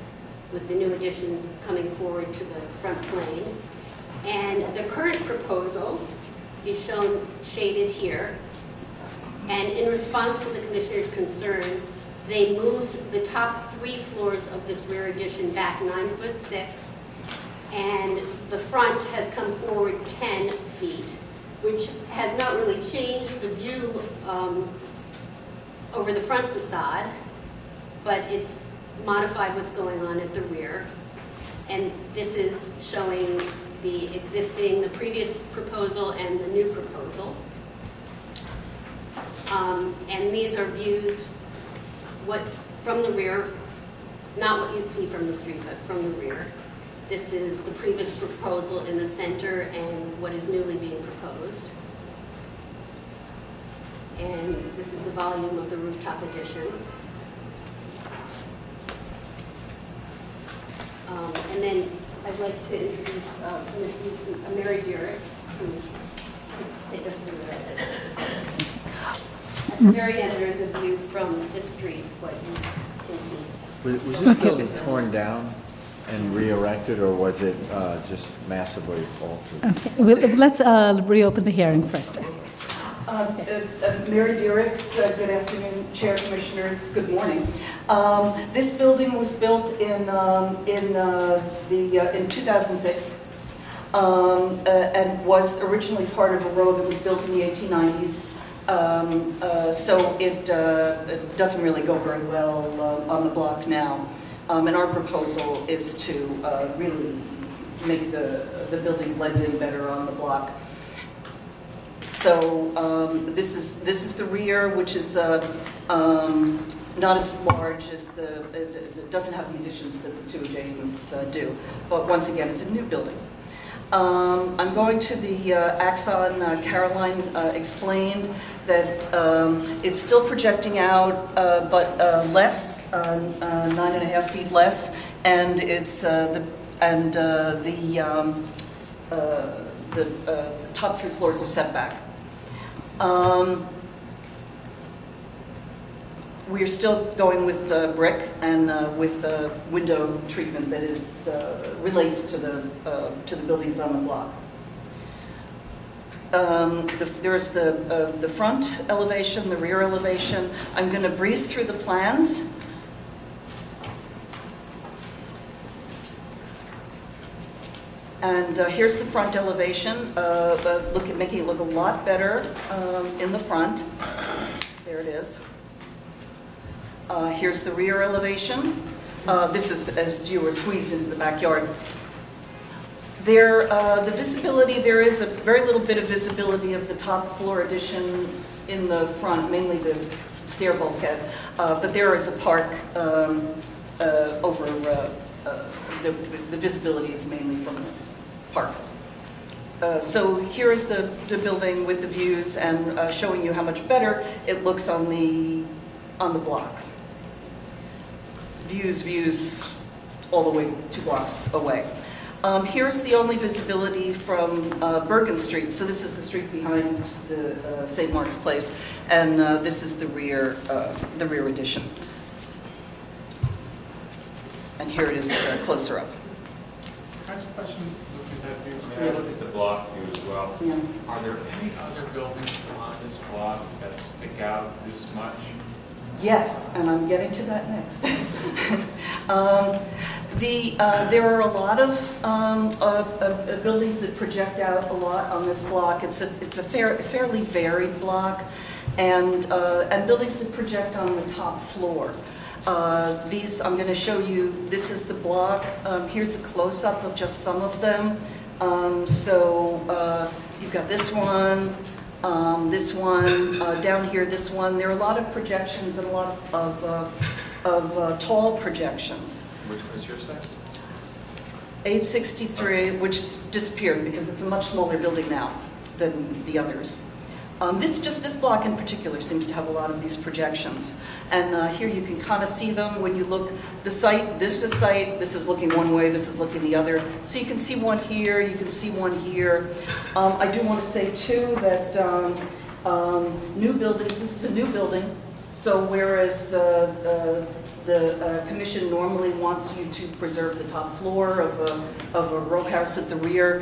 with the new addition coming forward to the front plane. And the current proposal is shown shaded here. And in response to the commissioner's concern, they moved the top 3 floors of this rear addition back 9'6", and the front has come forward 10 feet, which has not really changed the view over the front facade, but it's modified what's going on at the rear. And this is showing the existing, the previous proposal and the new proposal. And these are views from the rear, not what you'd see from the street, but from the rear. This is the previous proposal in the center and what is newly being proposed. And this is the volume of the rooftop addition. And then I'd like to introduce Ms. Mary Dearest, who will take us through the rest of it. At the very end, there is a view from the street, what you can see. Was this building torn down and re-erected, or was it just massively altered? Okay. Let's reopen the hearing first. Mary Dierix, good afternoon, Chair, Commissioners, good morning. This building was built in 2006 and was originally part of a road that was built in the 1890s. So it doesn't really go very well on the block now. And our proposal is to really make the building blend in better on the block. So this is the rear, which is not as large as it doesn't have the additions that the 2 adjacents do. But once again, it's a new building. I'm going to the Axon. Caroline explained that it's still projecting out, but less, 9.5 feet less, and it's the top 3 floors are set back. We're still going with brick and with window treatment that is relates to the buildings on the block. There's the front elevation, the rear elevation. I'm going to breeze through the plans. And here's the front elevation, making it look a lot better in the front. There it is. Here's the rear elevation. This is as you were squeezed into the backyard. The visibility, there is a very little bit of visibility of the top floor addition in the front, mainly the stair bulkhead. But there is a park over, the visibility is mainly from the park. So here is the building with the views and showing you how much better it looks on the block. Views all the way 2 blocks away. Here's the only visibility from Bergen Street. So this is the street behind the St. Mark's Place, and this is the rear addition. And here it is closer up. Can I ask a question looking at that view? I mean, I look at the block view as well. Yeah. Are there any other buildings on this block that stick out this much? Yes, and I'm getting to that next. There are a lot of buildings that project out a lot on this block. It's a fairly varied block, and buildings that project on the top floor. These, I'm going to show you, this is the block. Here's a close-up of just some of them. You've got this one, down here, this one. There are a lot of projections and a lot of tall projections. Which was your site? 863, which has disappeared because it's a much smaller building now than the others. This block in particular seems to have a lot of these projections. And here you can kind of see them when you look, the site, this is looking one way, this is looking the other. So you can see one here, you can see one here. I do want to say too that new buildings, this is a new building. So whereas the commission normally wants you to preserve the top floor of a row house at the rear,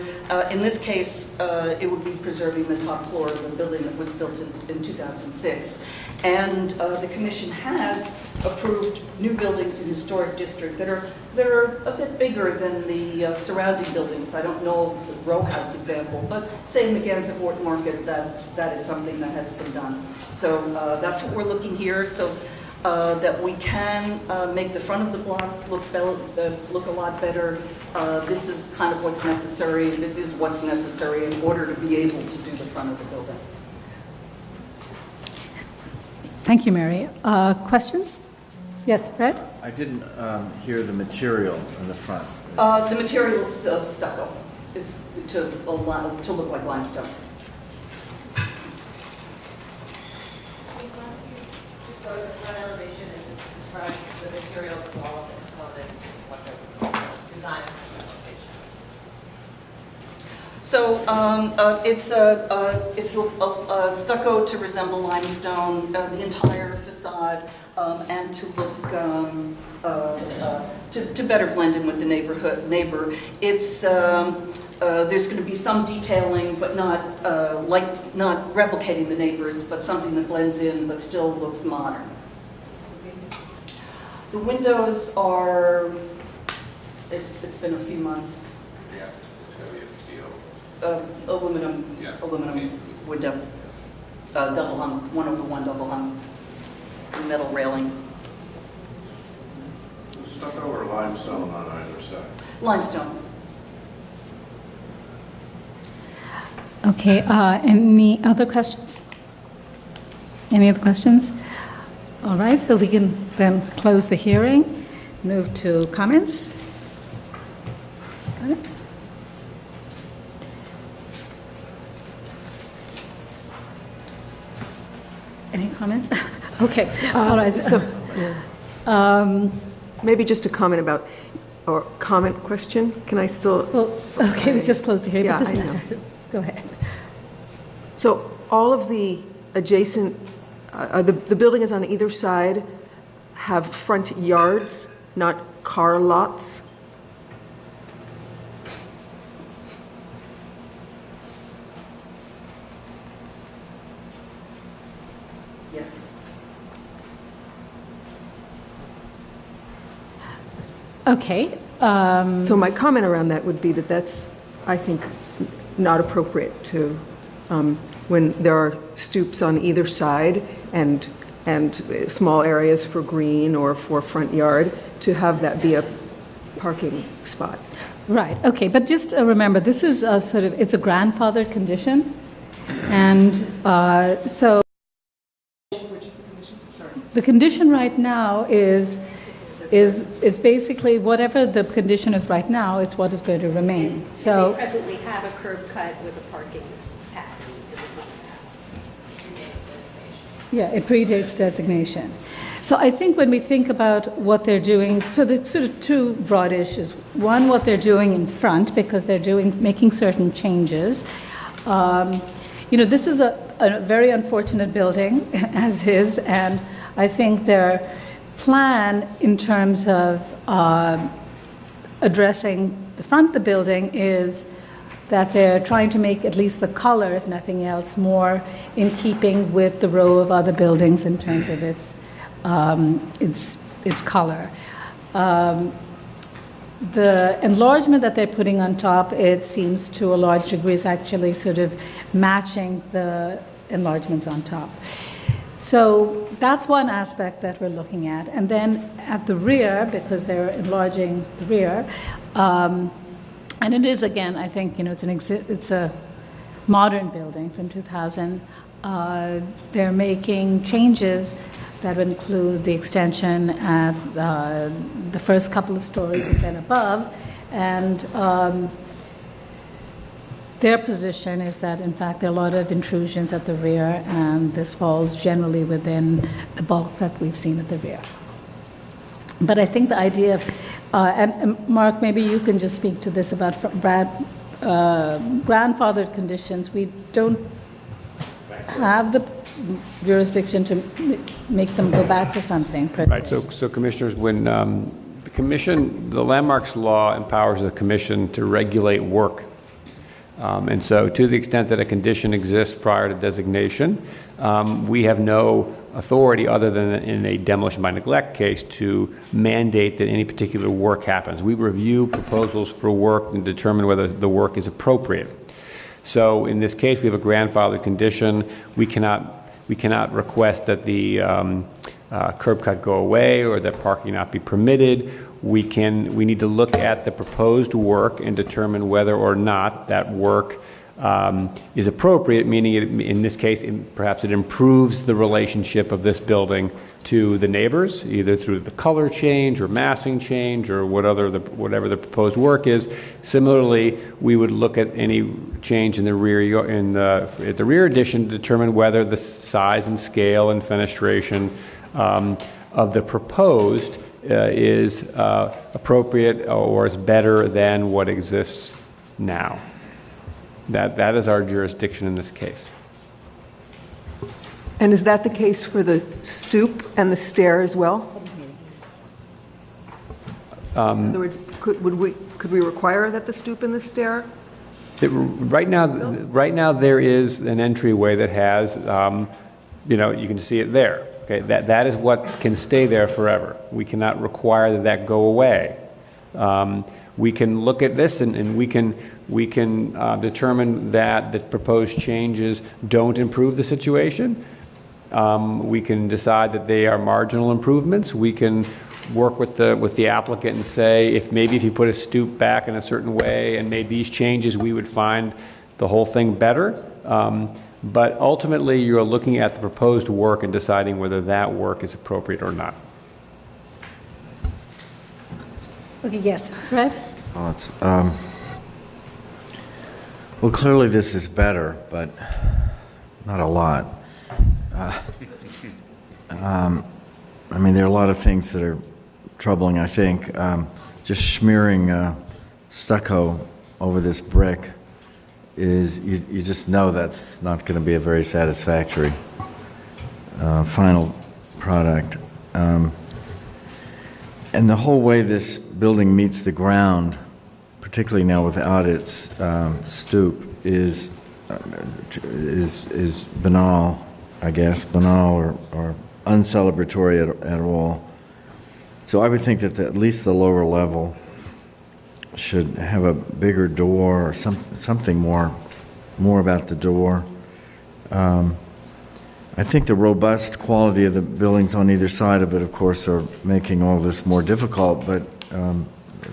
in this case, it would be preserving the top floor of the building that was built in 2006. And the commission has approved new buildings in historic district that are a bit bigger than the surrounding buildings. I don't know the row house example, but say in the Gansevoort Market, that is something that has been done. So that's what we're looking here, so that we can make the front of the block look a lot better. This is kind of what's necessary. This is what's necessary in order to be able to do the front of the building. Thank you, Mary. Questions? Yes, Fred? I didn't hear the material in the front. The material is stucco. It's to look like limestone. Just go to the front elevation and just describe the materials of all of the components, what they're designed for the elevation. So it's a stucco to resemble limestone, the entire facade, and to look to better blend in with the neighbor. It's there's going to be some detailing, but not not replicating the neighbors, but something that blends in but still looks modern. The windows are. It's been a few months. Yeah, it's going to be a steel. Aluminum window, double hung, 1/1 double hung, metal railing. Stucco or limestone on either side? Limestone. Okay, any other questions? Any other questions? All right, so we can then close the hearing, move to comments. Comments? Any comments? Okay, all right. Maybe just a comment about, or comment question? Can I still? Well, okay, we just closed the hearing. Yeah, but I doesn't know. matter. Go ahead. So all of the adjacent, the buildings on either side have front yards, not car lots? Yes. Okay. So my comment around that would be that that's, I think, not appropriate to, when there are stoops on either side and small areas for green or for front yard, to have that be a parking spot. Right, okay, but just remember, this is a sort of, it's a grandfathered condition, and so the condition right now is it's basically whatever the condition is right now, it's what is going to remain. So They presently have a curb cut with a parking path to the front of the house. yeah, it predates designation. So I think when we think about what they're doing, so there's sort of two broad issues. One, what they're doing in front, because they're making certain changes. This is a very unfortunate building, as is, and I think their plan in terms of addressing the front of the building is that they're trying to make at least the color, if nothing else, more in keeping with the row of other buildings in terms of its color. The enlargement that they're putting on top, it seems to a large degree is actually sort of matching the enlargements on top. So that's one aspect that we're looking at. And then at the rear, because they're enlarging the rear, and it is, again, I think, it's a modern building from 2000. They're making changes that would include the extension at the first couple of stories and then above. And their position is that, in fact, there are a lot of intrusions at the rear, and this falls generally within the bulk that we've seen at the rear. But I think the idea of, and Mark, maybe you can just speak to this about grandfathered conditions. We don't have the jurisdiction to make them go back to something per se. Right, so commissioners, when the landmarks law empowers the commission to regulate work. And so to the extent that a condition exists prior to designation, we have no authority other than in a demolition by neglect case to mandate that any particular work happens. We review proposals for work and determine whether the work is appropriate. So in this case, we have a grandfathered condition. We cannot request that the curb cut go away or that parking not be permitted. We need to look at the proposed work and determine whether or not that work is appropriate, meaning in this case, perhaps it improves the relationship of this building to the neighbors, either through the color change or massing change or whatever the proposed work is. Similarly, we would look at any change in the rear at the rear addition to determine whether the size and scale and fenestration of the proposed is appropriate or is better than what exists now. That is our jurisdiction in this case. And is that the case for the stoop and the stair as well? In other words, could we require that the stoop and the stair? Right now there is an entryway that has, you can see it there. Okay, that is what can stay there forever. We cannot require that go away. We can look at this and we can determine that the proposed changes don't improve the situation. We can decide that they are marginal improvements. We can work with the applicant and say, if you put a stoop back in a certain way and made these changes, we would find the whole thing better. But ultimately, you're looking at the proposed work and deciding whether that work is appropriate or not. Okay, yes, Fred? Well, clearly this is better, but not a lot. There are a lot of things that are troubling, I think. Just smearing stucco over this brick is, you just know that's not going to be a very satisfactory final product. And the whole way this building meets the ground, particularly now without its stoop, is banal, I guess, or uncelebratory at all. So I would think that at least the lower level should have a bigger door or something more about the door. I think the robust quality of the buildings on either side of it, of course, are making all this more difficult, but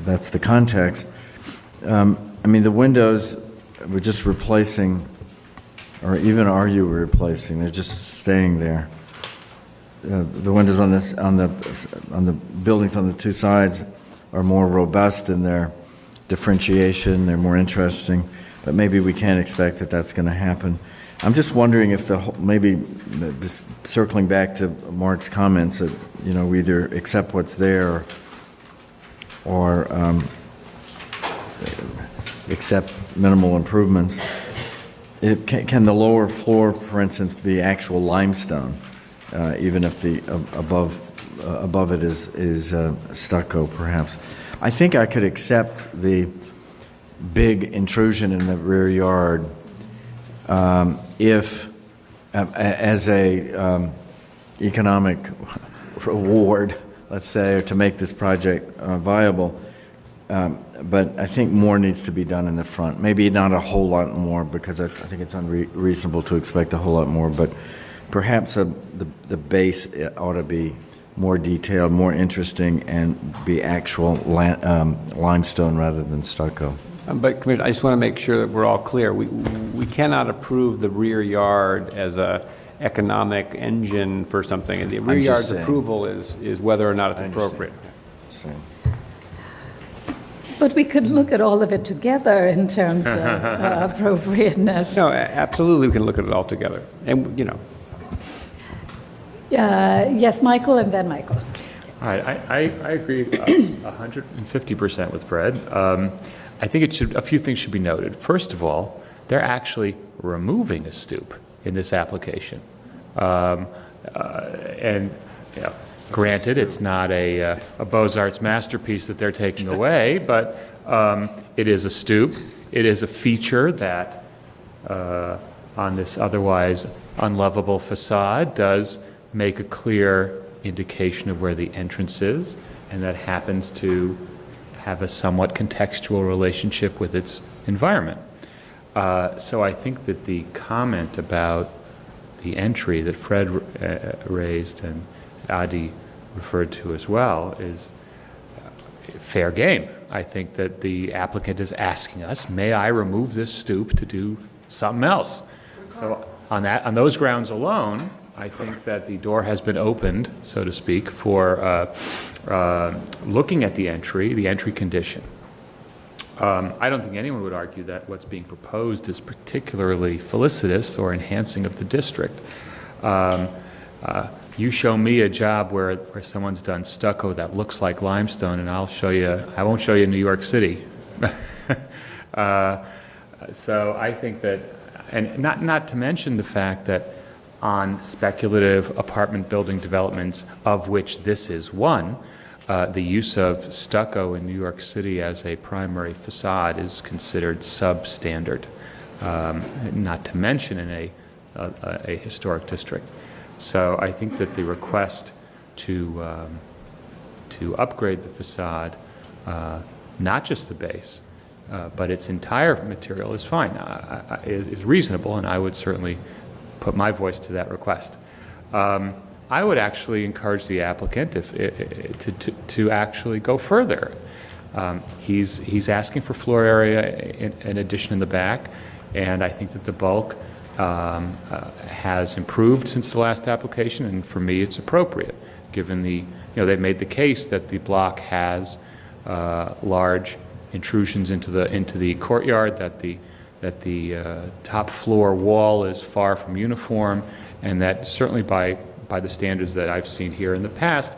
that's the context. The windows, we're just replacing, or even are you replacing? They're just staying there. The windows on the buildings on the two sides are more robust in their differentiation. They're more interesting, but maybe we can't expect that that's going to happen. I'm just wondering if just circling back to Mark's comments that we either accept what's there or accept minimal improvements. Can the lower floor, for instance, be actual limestone, even if the above it is stucco, perhaps? I think I could accept the big intrusion in the rear yard if, as a economic reward, let's say, to make this project viable. But I think more needs to be done in the front. Maybe not a whole lot more, because I think it's unreasonable to expect a whole lot more, but perhaps the base ought to be more detailed, more interesting, and be actual limestone rather than stucco. But Commissioner, I just want to make sure that we're all clear. We cannot approve the rear yard as a economic engine for something. And the rear yard's approval is whether or not it's appropriate. But we could look at all of it together in terms of appropriateness. No, absolutely, we can look at it all together. And, you know. Yes, Michael, and then Michael. All right, I agree 150% with Fred. I think a few things should be noted. First of all, they're actually removing a stoop in this application. And, you know, granted, it's not a Beaux-Arts masterpiece that they're taking away, but it is a stoop. It is a feature that on this otherwise unlovable facade does make a clear indication of where the entrance is, and that happens to have a somewhat contextual relationship with its environment. So I think that the comment about the entry that Fred raised and Adi referred to as well is fair game. I think that the applicant is asking us, may I remove this stoop to do something else? So on those grounds alone, I think that the door has been opened, so to speak, for looking at the entry condition. I don't think anyone would argue that what's being proposed is particularly felicitous or enhancing of the district. You show me a job where someone's done stucco that looks like limestone, and I won't show you New York City. So I think that, and not to mention the fact that on speculative apartment building developments, of which this is one, the use of stucco in New York City as a primary facade is considered substandard, not to mention in a historic district. So I think that the request to upgrade the facade, not just the base, but its entire material is fine, is reasonable, and I would certainly put my voice to that request. I would actually encourage the applicant to actually go further. He's asking for floor area in addition in the back, and I think that the bulk has improved since the last application, and for me it's appropriate, given they've made the case that the block has large intrusions into the courtyard, that the top floor wall is far from uniform, and that certainly by the standards that I've seen here in the past,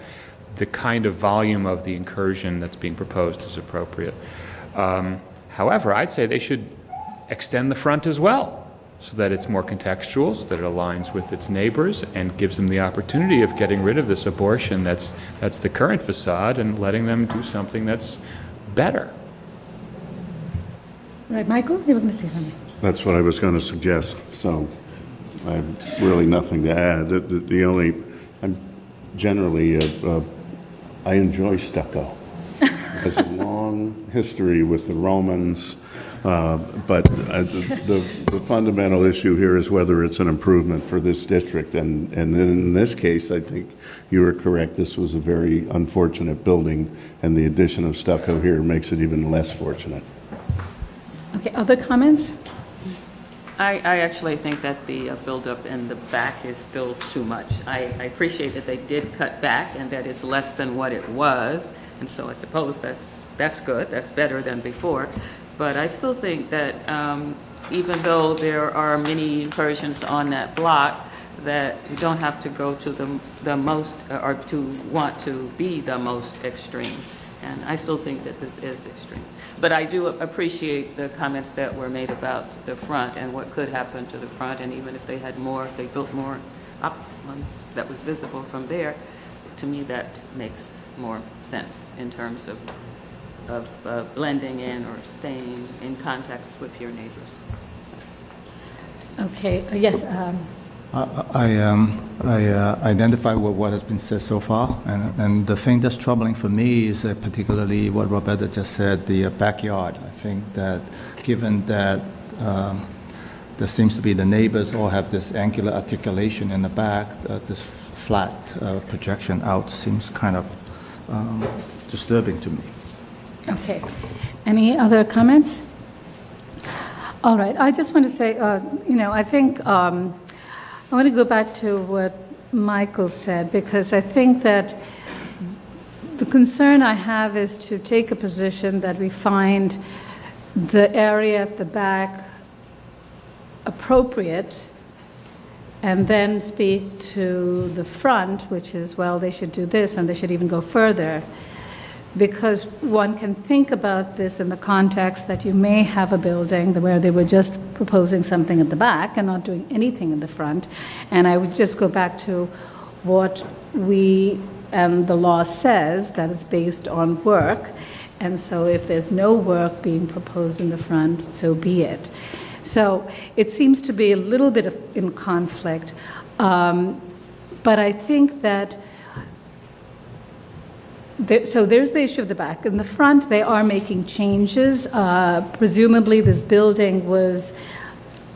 the kind of volume of the incursion that's being proposed is appropriate. However, I'd say they should extend the front as well, so that it's more contextual, so that it aligns with its neighbors and gives them the opportunity of getting rid of this abortion that's the current facade and letting them do something that's better. Right, Michael, you were going to say something. That's what I was going to suggest, so I have really nothing to add. I'm generally, I enjoy stucco. It has a long history with the Romans, but the fundamental issue here is whether it's an improvement for this district, and in this case, I think you were correct. This was a very unfortunate building, and the addition of stucco here makes it even less fortunate. Okay, other comments? I actually think that the buildup in the back is still too much. I appreciate that they did cut back and that it's less than what it was, and so I suppose that's good, that's better than before. But I still think that even though there are many incursions on that block, that you don't have to go to the most, or to want to be the most extreme. And I still think that this is extreme. But I do appreciate the comments that were made about the front and what could happen to the front, and even if they had more, if they built more up that was visible from there, to me that makes more sense in terms of blending in or staying in context with your neighbors. Okay, yes. I identify with what has been said so far, and the thing that's troubling for me is particularly what Roberta just said, the backyard. I think that given that there seems to be the neighbors all have this angular articulation in the back. This flat projection out seems kind of disturbing to me. Okay. Any other comments? All right. I just want to say, I think I want to go back to what Michael said, because I think that the concern I have is to take a position that we find the area at the back appropriate and then speak to the front, which is, well, they should do this and they should even go further. Because one can think about this in the context that you may have a building where they were just proposing something at the back and not doing anything in the front. And I would just go back to what we and the law says, that it's based on work. And so if there's no work being proposed in the front, so be it. So it seems to be a little bit in conflict. But I think that so there's the issue of the back. In the front, they are making changes. Presumably, this building was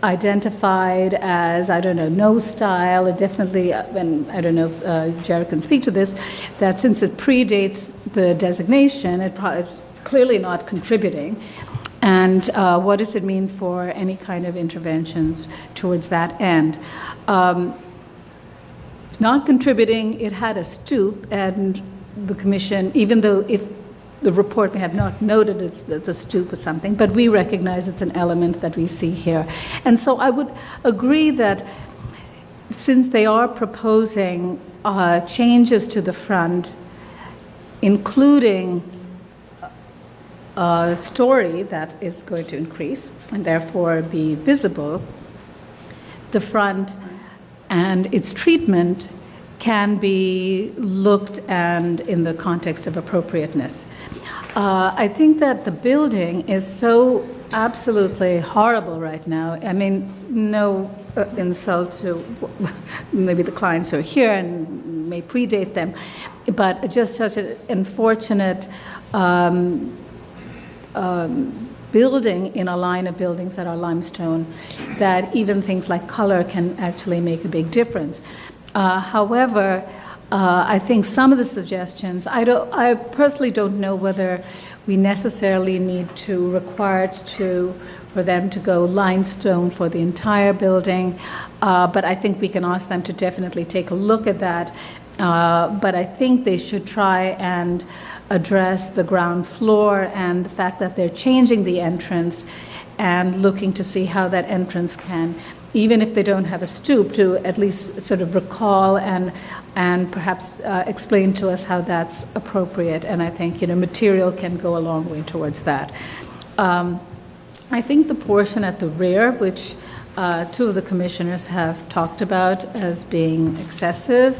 identified as, I don't know, no style. It definitely, and I don't know if Jared can speak to this, that since it predates the designation, it's clearly not contributing. And what does it mean for any kind of interventions towards that end? It's not contributing. It had a stoop, and the commission, even though if the report may have not noted it's a stoop or something, but we recognize it's an element that we see here. And so I would agree that since they are proposing changes to the front, including a story that is going to increase and therefore be visible, the front and its treatment can be looked and in the context of appropriateness. I think that the building is so absolutely horrible right now. I mean, no insult to maybe the clients who are here and may predate them, but just such an unfortunate building in a line of buildings that are limestone, that even things like color can actually make a big difference. However, I think some of the suggestions, I personally don't know whether we necessarily need to require for them to go limestone for the entire building, but I think we can ask them to definitely take a look at that. But I think they should try and address the ground floor and the fact that they're changing the entrance and looking to see how that entrance can, even if they don't have a stoop, to at least sort of recall and perhaps explain to us how that's appropriate. And I think, material can go a long way towards that. I think the portion at the rear, which two of the commissioners have talked about as being excessive,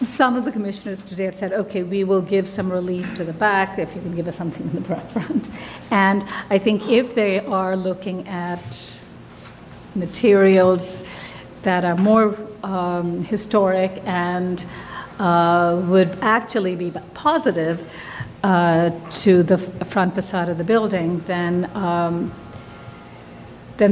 some of the commissioners today have said, okay, we will give some relief to the back if you can give us something in the front. And I think if they are looking at materials that are more historic and would actually be positive to the front facade of the building, then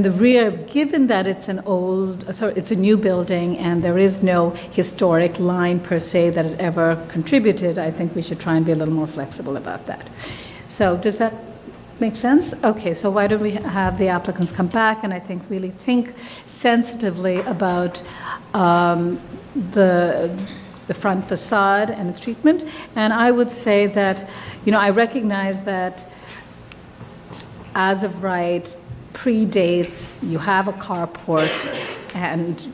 the rear, given that it's it's a new building and there is no historic line per se that it ever contributed, I think we should try and be a little more flexible about that. So does that make sense? Okay, so why don't we have the applicants come back and I think really think sensitively about the front facade and its treatment. And I would say that, I recognize that as of right, predates, you have a carport, and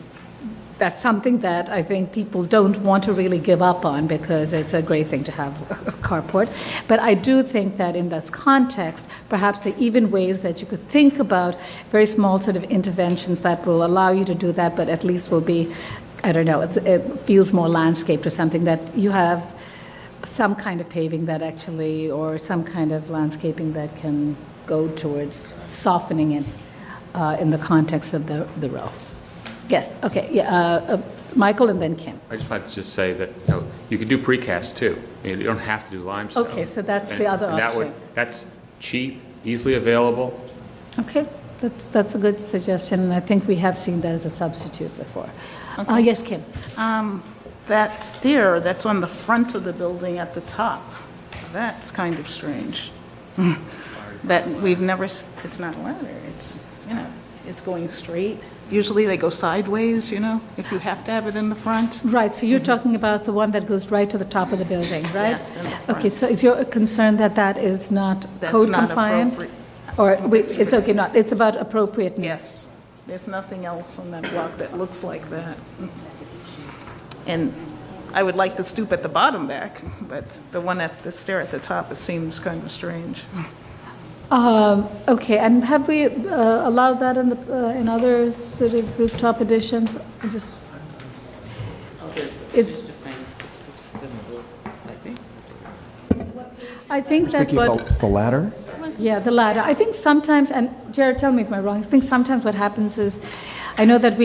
that's something that I think people don't want to really give up on because it's a great thing to have a carport. But I do think that in this context, perhaps there are even ways that you could think about very small sort of interventions that will allow you to do that, but at least will be, I don't know, it feels more landscaped or something, that you have some kind of paving that actually, or some kind of landscaping that can go towards softening it in the context of the row. Yes, okay, yeah, Michael and then Kim. I just wanted to just say that you can do precast too. You don't have to do limestone. Okay, so that's the other and option. that's cheap, easily available. Okay, that's a good suggestion, and I think we have seen that as a substitute before. Yes, Kim? That stair that's on the front of the building at the top, that's kind of strange. That we've never, it's not a ladder, it's, it's going straight. Usually they go sideways, if you have to have it in the front. Right, so you're talking about the one that goes right to the top of the building, right? Yes, in the front. Okay, so is your concern that that is not That's code not compliant? appropriate. Or, it's okay, not, it's about appropriateness? Yes, there's nothing else on that block that looks like that. And I would like the stoop at the bottom back, but the one at the stair at the top, it seems kind of strange. Okay, and have we allowed that in other sort of rooftop additions? I think that Speaking about the ladder? Yeah, the ladder. I think sometimes, and Jared, tell me if I'm wrong, I think sometimes what happens is, I know that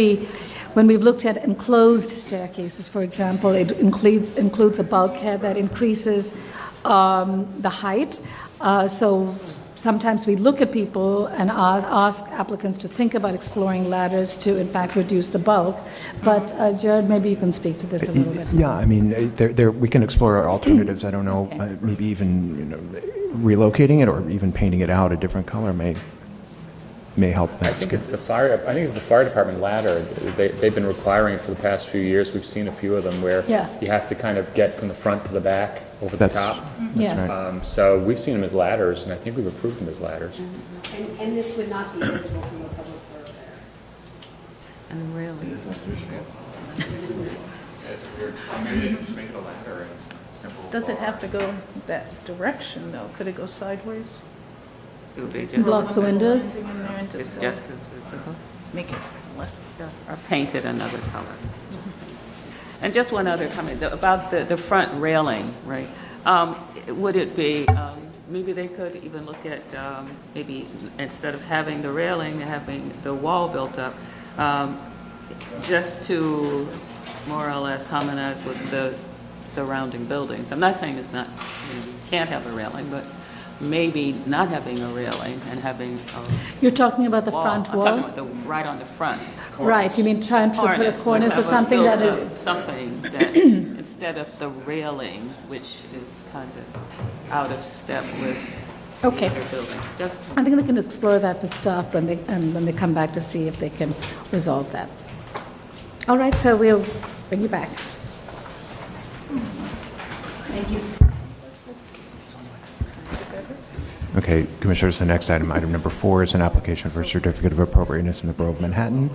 when we've looked at enclosed staircases, for example, it includes a bulkhead that increases the height. So sometimes we look at people and ask applicants to think about exploring ladders to, in fact, reduce the bulk. But Jared, maybe you can speak to this a little bit. Yeah, I mean, we can explore alternatives. I don't know, maybe even relocating it or even painting it out a different color may help that. I think it's the fire department ladder. They've been requiring it for the past few years. We've seen a few of them where you have to kind of get from the front to the back over the top. That's right. So we've seen them as ladders, and I think we've approved them as ladders. And this would not be visible from a public thoroughfare. And really, It's weird. Maybe they can just make it a ladder and simple. Does it have to go that direction, though? Could it go sideways? it would be just. Block the windows? It's just as visible. Make it less. Or painted another color. And just one other comment about the front railing, right? Would it be, maybe they could even look at, maybe instead of having the railing, having the wall built up, just to more or less harmonize with the surrounding buildings. I'm not saying it's not, you can't have a railing, but maybe not having a railing and having a You're talking about the front wall? I'm talking about right on the front. Right, you mean trying to put a cornice or have something that built is... up something that, instead of the railing, which is kind of out of step with Okay. the buildings. Just I think they can explore that with staff when they come back to see if they can resolve that. All right, so we'll bring you back. Thank you. Okay, Commissioners, the next item number 4, is an application for a certificate of appropriateness in the Borough of Manhattan,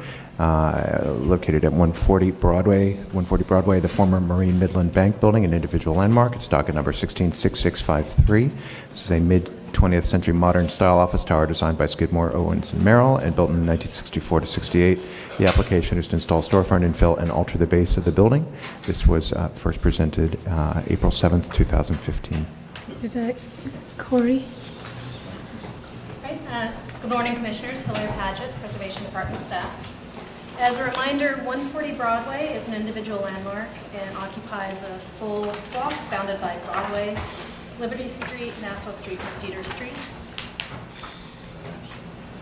located at 140 Broadway, the former Marine Midland Bank building, an individual landmark. It's docket number 166653. This is a mid-20th century modern style office tower designed by Skidmore, Owens & Merrill and built in 1964 to 68. The application is to install storefront infill and alter the base of the building. This was first presented April 7th, 2015. Corey? Good morning, Commissioners. Hilary Paget, Preservation Department staff. As a reminder, 140 Broadway is an individual landmark and occupies a full block bounded by Broadway, Liberty Street, Nassau Street, and Cedar Street.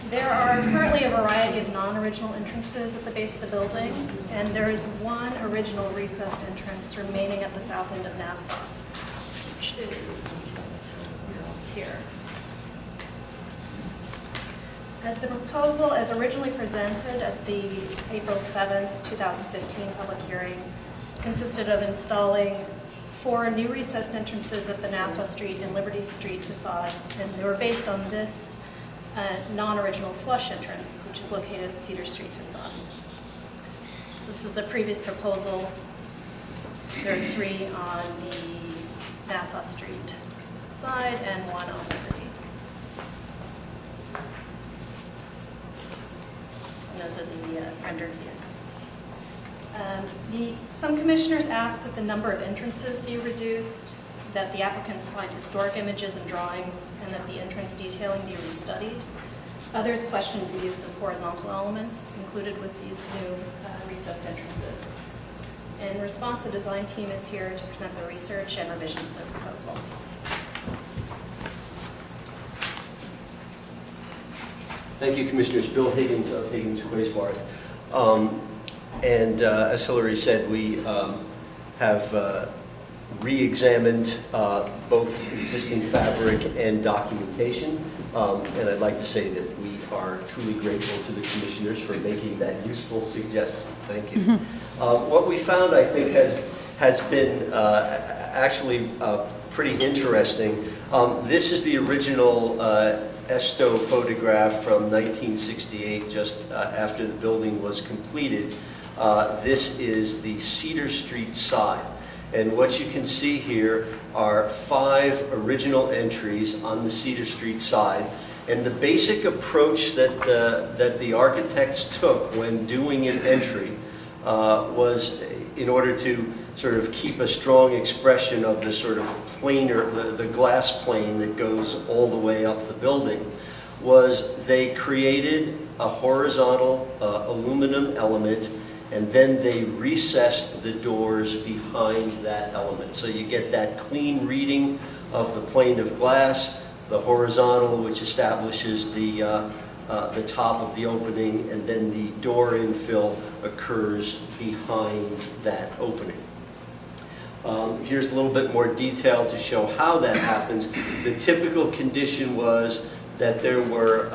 There are currently a variety of non-original entrances at the base of the building, and there is one original recessed entrance remaining at the south end of Nassau, which is here. The proposal, as originally presented at the April 7th, 2015 public hearing, consisted of installing 4 new recessed entrances at the Nassau Street and Liberty Street facades, and they were based on this non-original flush entrance, which is located at the Cedar Street facade. So this is the previous proposal. There are 3 on the Nassau Street side and 1 on Liberty. Those are the rendered views. Some commissioners asked that the number of entrances be reduced, that the applicants find historic images and drawings, and that the entrance detailing be restudied. Others questioned the use of horizontal elements included with these new recessed entrances. In response, the design team is here to present the research and revisions to the proposal. Thank you, Commissioners. Bill Higgins of Higgins Quaysbarth. As Hillary said, we have re-examined both existing fabric and documentation. And I'd like to say that we are truly grateful to the Commissioners for making that useful suggestion. Thank you. What we found, I think, has been actually pretty interesting. This is the original Esto photograph from 1968, just after the building was completed. This is the Cedar Street side. And what you can see here are 5 original entries on the Cedar Street side. And the basic approach that the architects took when doing an entry was, in order to sort of keep a strong expression of the sort of planar, the glass plane that goes all the way up the building, was they created a horizontal aluminum element, and then they recessed the doors behind that element. So you get that clean reading of the plane of glass, the horizontal, which establishes the top of the opening, and then the door infill occurs behind that opening. Here's a little bit more detail to show how that happens. The typical condition was that there were,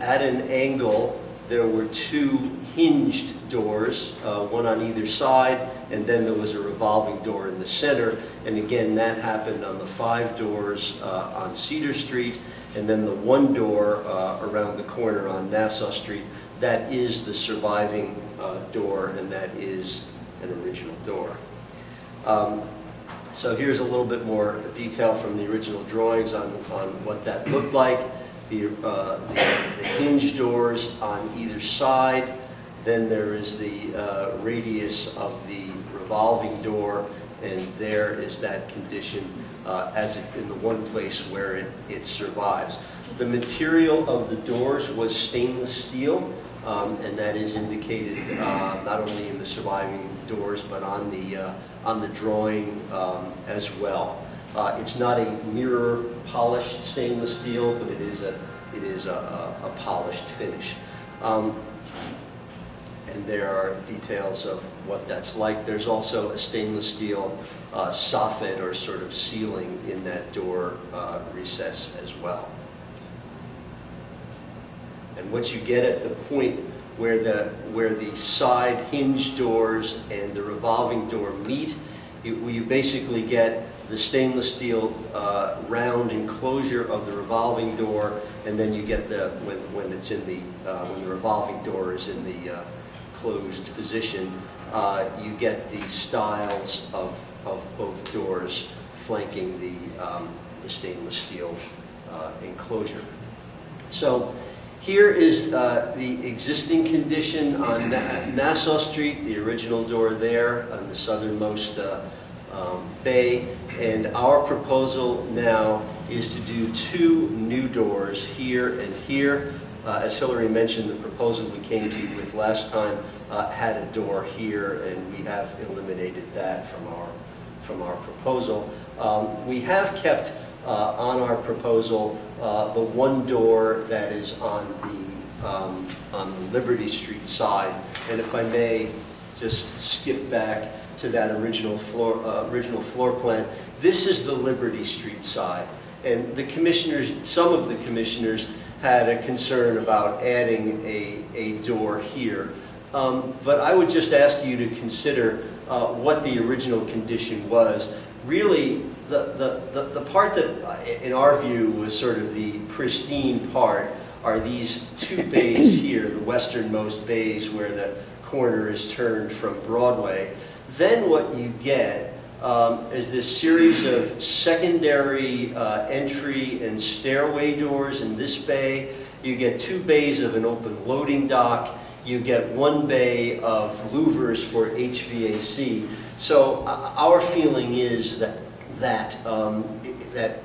at an angle, there were 2 hinged doors, one on either side, and then there was a revolving door in the center. And again, that happened on the 5 doors on Cedar Street, and then the 1 door around the corner on Nassau Street. That is the surviving door, and that is an original door. So here's a little bit more detail from the original drawings on what that looked like. The hinge doors on either side. Then there is the radius of the revolving door, and there is that condition in the one place where it survives. The material of the doors was stainless steel, and that is indicated not only in the surviving doors, but on the drawing as well. It's not a mirror polished stainless steel, but it is a polished finish. And there are details of what that's like. There's also a stainless steel soffit or sort of ceiling in that door recess as well. And what you get at the point where the side hinge doors and the revolving door meet, you basically get the stainless steel round enclosure of the revolving door, and then you get when the revolving door is in the closed position, you get the stiles of both doors flanking the stainless steel enclosure. So here is the existing condition on Nassau Street, the original door there on the southernmost bay, and our proposal now is to do 2 new doors here and here. As Hillary mentioned, the proposal we came to you with last time had a door here, and we have eliminated that from our proposal. We have kept on our proposal the 1 door that is on the Liberty Street side. And if I may just skip back to that original floor plan, this is the Liberty Street side. And the commissioners, some of the commissioners, had a concern about adding a door here. But I would just ask you to consider what the original condition was. Really, the part that, in our view, was sort of the pristine part are these 2 bays here, the westernmost bays where the corner is turned from Broadway. Then what you get is this series of secondary entry and stairway doors in this bay. You get 2 bays of an open loading dock. You get 1 bay of louvers for HVAC. So our feeling is that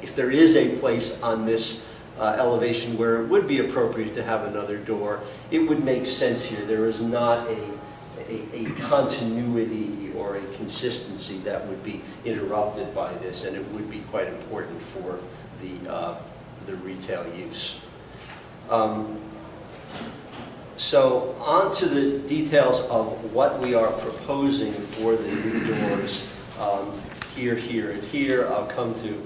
if there is a place on this elevation where it would be appropriate to have another door, it would make sense here. There is not a continuity or a consistency that would be interrupted by this, and it would be quite important for the retail use. So on to the details of what we are proposing for the new doors, here, here, and here. I'll come to,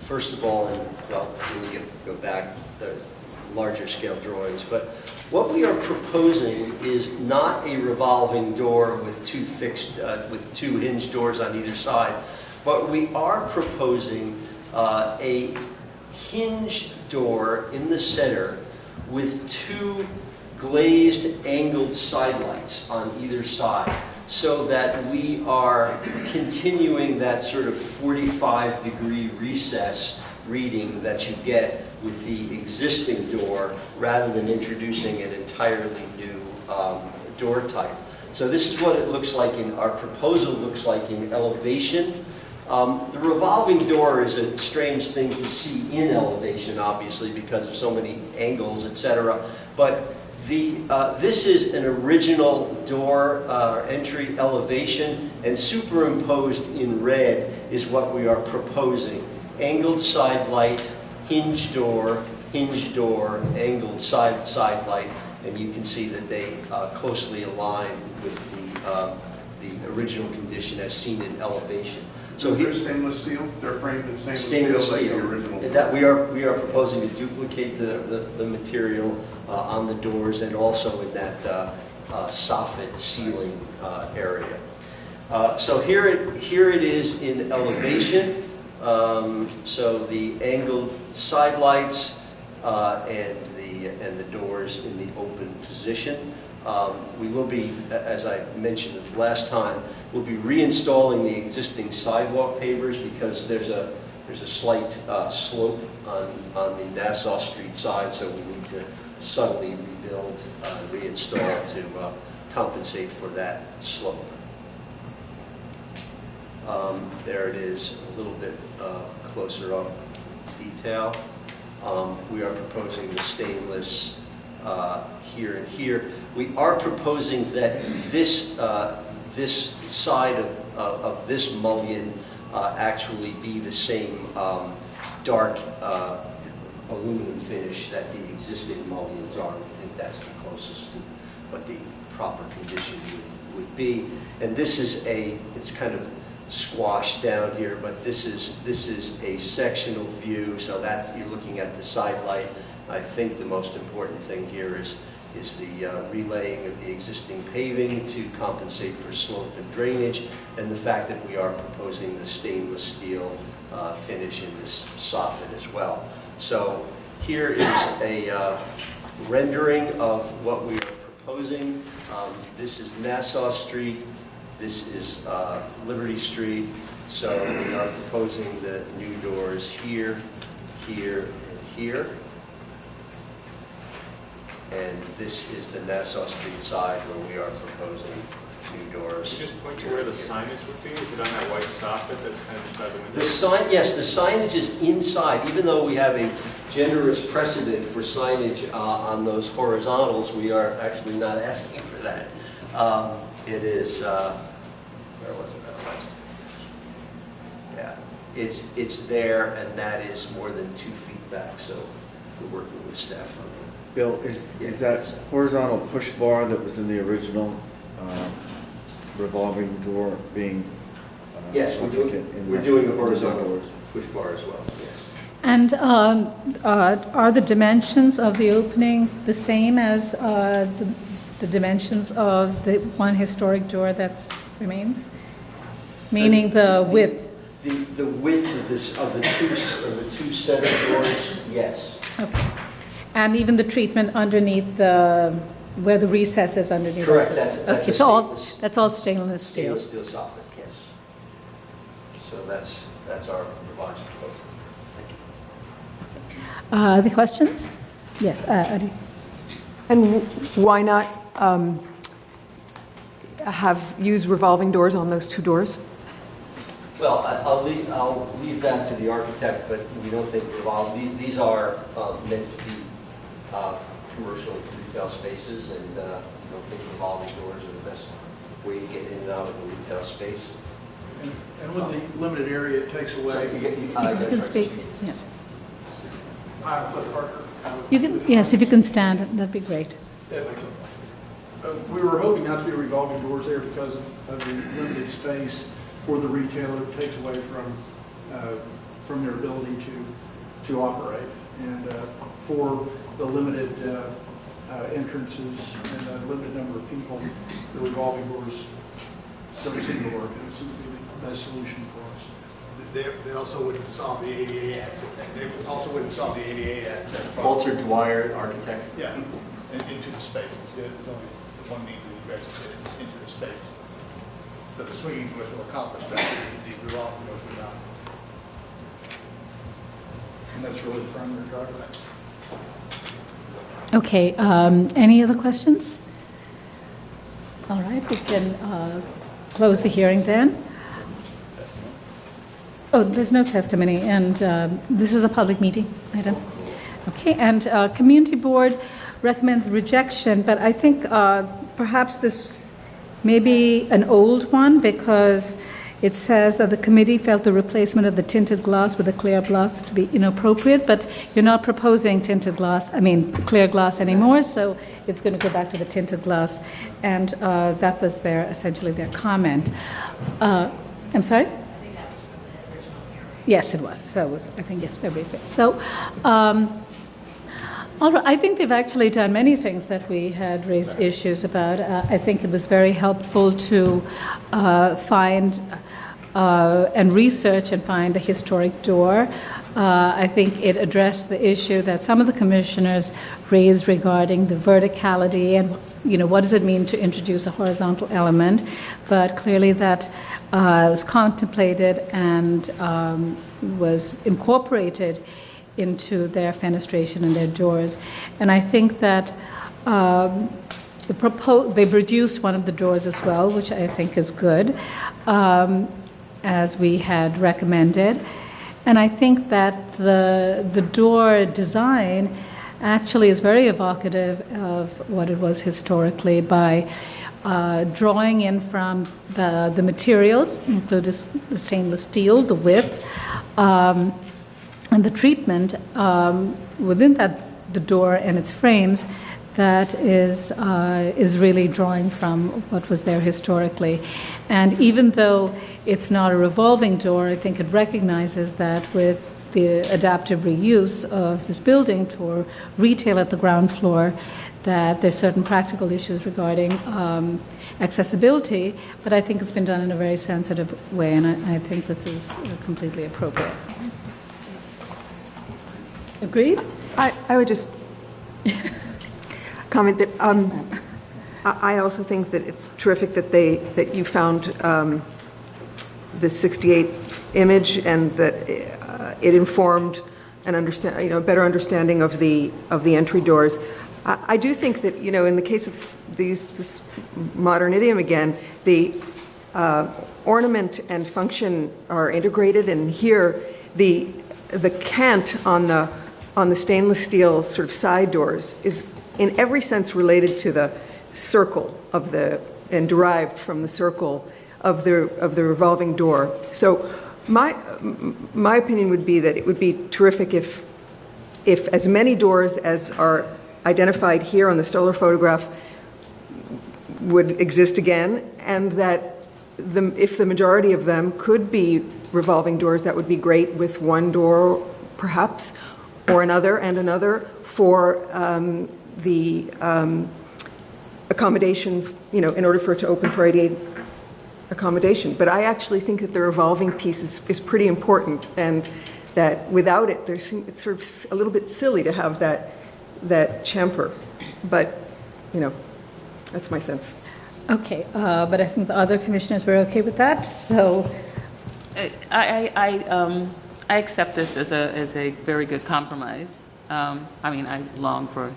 first of all, and well, we can go back, the larger scale drawings, but what we are proposing is not a revolving door with with two hinge doors on either side, but we are proposing a hinged door in the center with two glazed angled side lights on either side, so that we are continuing that sort of 45-degree recess reading that you get with the existing door, rather than introducing an entirely new door type. So this is what it looks like our proposal looks like in elevation. The revolving door is a strange thing to see in elevation, obviously, because of so many angles, etc. But this is an original door entry elevation, and superimposed in red is what we are proposing. Angled side light, hinge door, angled side light, and you can see that they closely align with the original condition as seen in elevation. So they're stainless steel? They're framed in stainless steel like the original? That we are proposing to duplicate the material on the doors and also in that soffit ceiling area. So here it is in elevation. So the angled side lights and the doors in the open position. We will be, as I mentioned last time, we'll be reinstalling the existing sidewalk pavers because there's a slight slope on the Nassau Street side, so we need to subtly rebuild, reinstall to compensate for that slope. There it is, a little bit closer up detail. We are proposing the stainless here and here. We are proposing that this side of this mullion actually be the same dark aluminum finish that the existing mullions are. We think that's the closest to what the proper condition would be. And this is it's kind of squashed down here, but this is a sectional view, so that you're looking at the side light. I think the most important thing here is the relaying of the existing paving to compensate for slope and drainage, and the fact that we are proposing the stainless steel finish in this soffit as well. So here is a rendering of what we are proposing. This is Nassau Street. This is Liberty Street. So we are proposing the new doors here, here, and here. And this is the Nassau Street side where we are proposing new doors. Can you just point to where the signage would be? Is it on that white soffit that's kind of inside the window? The sign, yes, the signage is inside. Even though we have a generous precedent for signage on those horizontals, we are actually not asking for that. It is, where was it? Yeah, it's there, and that is more than 2 feet back, so we're working with staff on that. Bill, is that horizontal push bar that was in the original revolving door being? Yes, we're doing a horizontal push bar as well, yes. And are the dimensions of the opening the same as the dimensions of the one historic door that remains? Meaning the width? The width of the two set of doors, yes. Okay. And even the treatment underneath where the recess is underneath? Correct, that's that's that's all stainless steel? Stainless steel soffit, yes. So that's our revised proposal. Thank you. The questions? Yes, Adi. And why not use revolving doors on those two doors? Well, I'll leave that to the architect, but we don't think these are meant to be commercial retail spaces, and we don't think revolving doors are the best way to get in and out of a retail space. And with the limited area it takes away. You can speak, yeah. I'm Cliff Parker. You can, yes, if you can stand, that'd be great. Yeah, We were hoping not to be revolving doors there because of the limited space for the retailer. It takes away from their ability to operate. And for the limited entrances and a limited number of people, the revolving doors don't seem to work. It seems to be the best solution for us. They also wouldn't solve the ADA access. They also wouldn't solve the ADA access problem. Walter Dwyer, architect. Yeah, into the space. There's only one means of egress to get into the space. So the swinging doors will accomplish that. The revolving doors will not. And that's really the primary driver. Okay, any other questions? All right, we can close the hearing then. Oh, there's no testimony, and this is a public meeting item. Okay, and Community Board recommends rejection, but I think perhaps this may be an old one because it says that the committee felt the replacement of the tinted glass with a clear glass to be inappropriate, but you're not proposing tinted glass, clear glass anymore, so it's going to go back to the tinted glass, and that was essentially their comment. I'm sorry? Yes, it was. So it was, I think, yes, February 5th. So, I think they've actually done many things that we had raised issues about. I think it was very helpful to find and research and find the historic door. I think it addressed the issue that some of the commissioners raised regarding the verticality and, what does it mean to introduce a horizontal element. But clearly that was contemplated and was incorporated into their fenestration and their doors. And I think that they've reduced one of the doors as well, which I think is good, as we had recommended. And I think that the door design actually is very evocative of what it was historically by drawing in from the materials, including the stainless steel, the width, and the treatment within the door and its frames that is really drawing from what was there historically. And even though it's not a revolving door, I think it recognizes that with the adaptive reuse of this building for retail at the ground floor, that there's certain practical issues regarding accessibility, but I think it's been done in a very sensitive way, and I think this is completely appropriate. Agreed? I would just comment that I also think that it's terrific that you found the 68 image and that it informed an better understanding of the entry doors. I do think that, in the case of this modern idiom again, the ornament and function are integrated, and here the cant on the stainless steel sort of side doors is in every sense related to the circle and derived from the circle of the revolving door. So my opinion would be that it would be terrific if as many doors as are identified here on the Stoller photograph would exist again, and that if the majority of them could be revolving doors, that would be great, with one door perhaps, or another and another for the accommodation, in order for it to open for ADA accommodation. But I actually think that the revolving piece is pretty important, and that without it, it's sort of a little bit silly to have that chamfer. But, that's my sense. Okay, but I think the other commissioners were okay with that, so. I accept this as a very good compromise. I long for,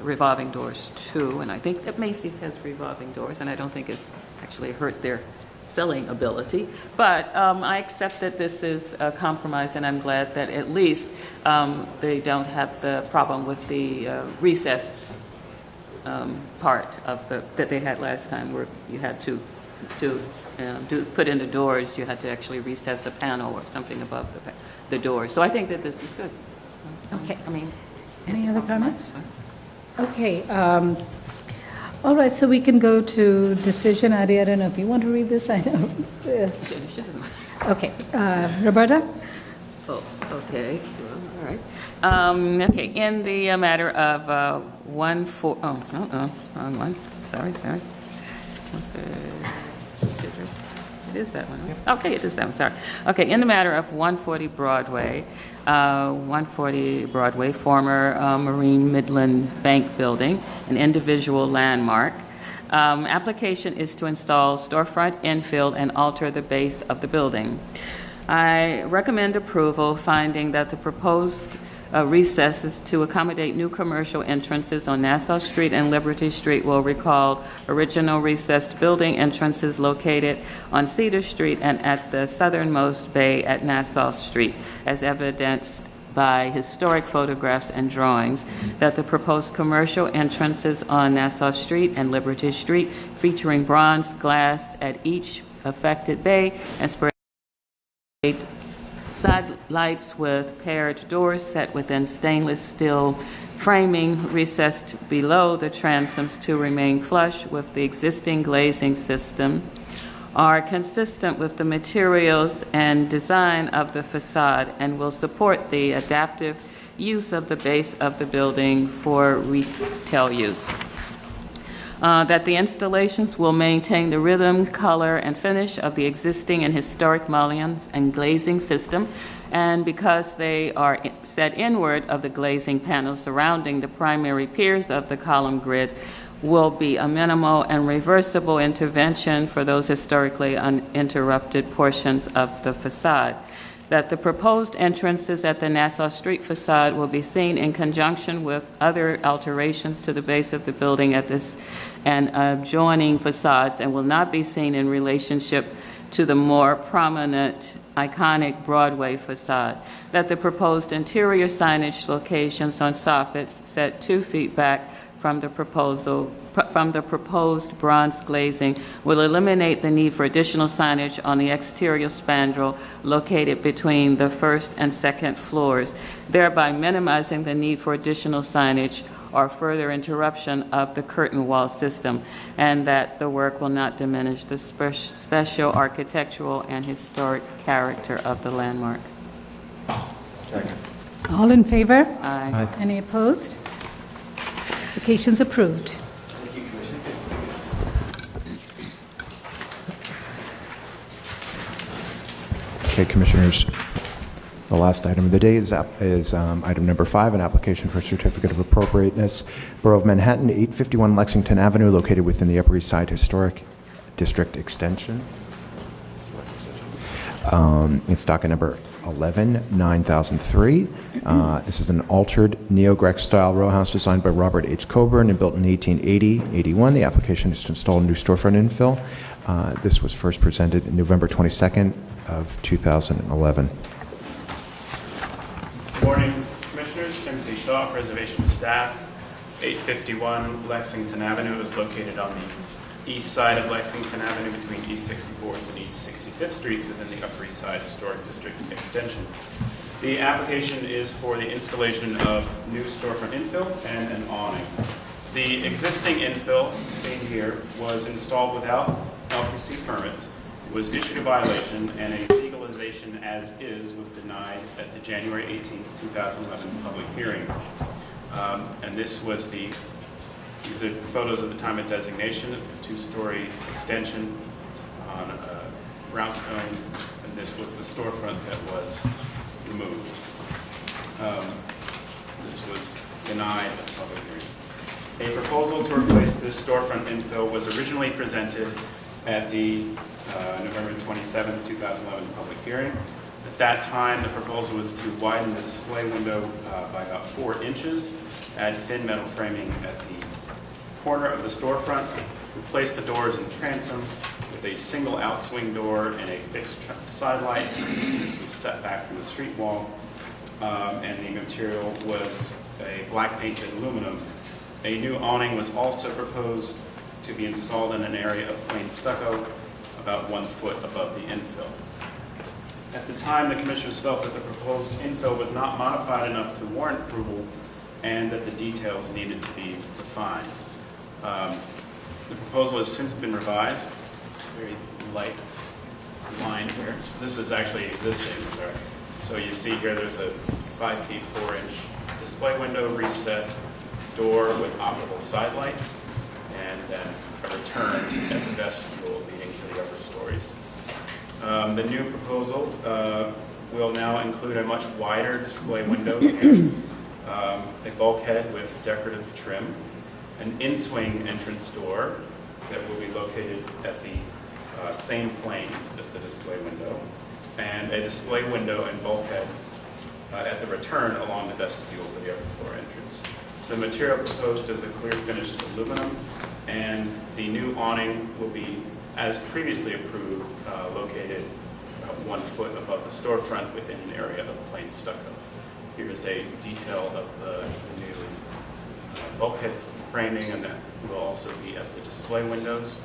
revolving doors too, and I think that Macy's has revolving doors, and I don't think it's actually hurt their selling ability. But I accept that this is a compromise, and I'm glad that at least they don't have the problem with the recessed part of that they had last time, where you had to put in the doors, you had to actually recess a panel or something above the door. So I think that this is good. So, okay. Any other comments? Okay. All right, so we can go to decision. Adi, I don't know if you want to read this. I don't. Okay, Roberta? Oh, okay, all right. Okay, in the matter of wrong one, sorry. What's it? It is that one. Huh? Okay, it is that one, sorry. Okay, in the matter of 140 Broadway, former Marine Midland Bank Building, an individual landmark. Application is to install storefront infill and alter the base of the building. I recommend approval, finding that the proposed recesses to accommodate new commercial entrances on Nassau Street and Liberty Street will recall original recessed building entrances located on Cedar Street and at the southernmost bay at Nassau Street, as evidenced by historic photographs and drawings, that the proposed commercial entrances on Nassau Street and Liberty Street featuring bronze glass at each affected bay and sprayed side lights with paired doors set within stainless steel framing recessed below the transoms to remain flush with the existing glazing system are consistent with the materials and design of the facade and will support the adaptive use of the base of the building for retail use. That the installations will maintain the rhythm, color, and finish of the existing and historic mullions and glazing system, and because they are set inward of the glazing panels surrounding the primary piers of the column grid, will be a minimal and reversible intervention for those historically uninterrupted portions of the facade. That the proposed entrances at the Nassau Street facade will be seen in conjunction with other alterations to the base of the building at this and adjoining facades and will not be seen in relationship to the more prominent iconic Broadway facade. That the proposed interior signage locations on soffits set 2 feet back from the proposed bronze glazing will eliminate the need for additional signage on the exterior spandrel located between the first and second floors, thereby minimizing the need for additional signage or further interruption of the curtain wall system, and that the work will not diminish the special architectural and historic character of the landmark. Second. All in favor? Aye. Any opposed? Application's approved. Thank you, Commissioner. Okay, Commissioners, the last item of the day is item number 5, an application for a certificate of appropriateness. Borough of Manhattan, 851 Lexington Avenue, located within the Upper East Side Historic District Extension. It's docket number 11-9003. This is an altered neo-Greek style row house designed by Robert H. Coburn and built in 1880-81. The application is to install a new storefront infill. This was first presented November 22nd of 2011. Good morning, Commissioners. Timothy Shaw, Preservation Staff. 851 Lexington Avenue is located on the east side of Lexington Avenue between East 64th and East 65th Streets within the Upper East Side Historic District Extension. The application is for the installation of new storefront infill and an awning. The existing infill, seen here, was installed without LPC permits. It was issued a violation, and a legalization as is was denied at the January 18, 2011 public hearing. And this was these are photos at the time of designation of the 2-story extension on a brownstone, and this was the storefront that was removed. This was denied at the public hearing. A proposal to replace this storefront infill was originally presented at the November 27, 2011 public hearing. At that time, the proposal was to widen the display window by about 4 inches, add thin metal framing at the corner of the storefront, replace the doors and transom with a single outswing door and a fixed side light. This was set back from the street wall, and the material was a black painted aluminum. A new awning was also proposed to be installed in an area of plain stucco about 1 foot above the infill. At the time, the Commissioners felt that the proposed infill was not modified enough to warrant approval and that the details needed to be refined. The proposal has since been revised. It's a very light line here. This is actually existing, sorry. So you see here there's a 5 feet 4 inch display window, recessed door with operable side light, and then a return at the vestibule leading to the upper stories. The new proposal will now include a much wider display window here, a bulkhead with decorative trim, an in-swing entrance door that will be located at the same plane as the display window, and a display window and bulkhead at the return along the vestibule for the upper floor entrance. The material proposed is a clear finished aluminum, and the new awning will be, as previously approved, located about 1 foot above the storefront within an area of plain stucco. Here is a detail of the new bulkhead framing, and that will also be at the display windows.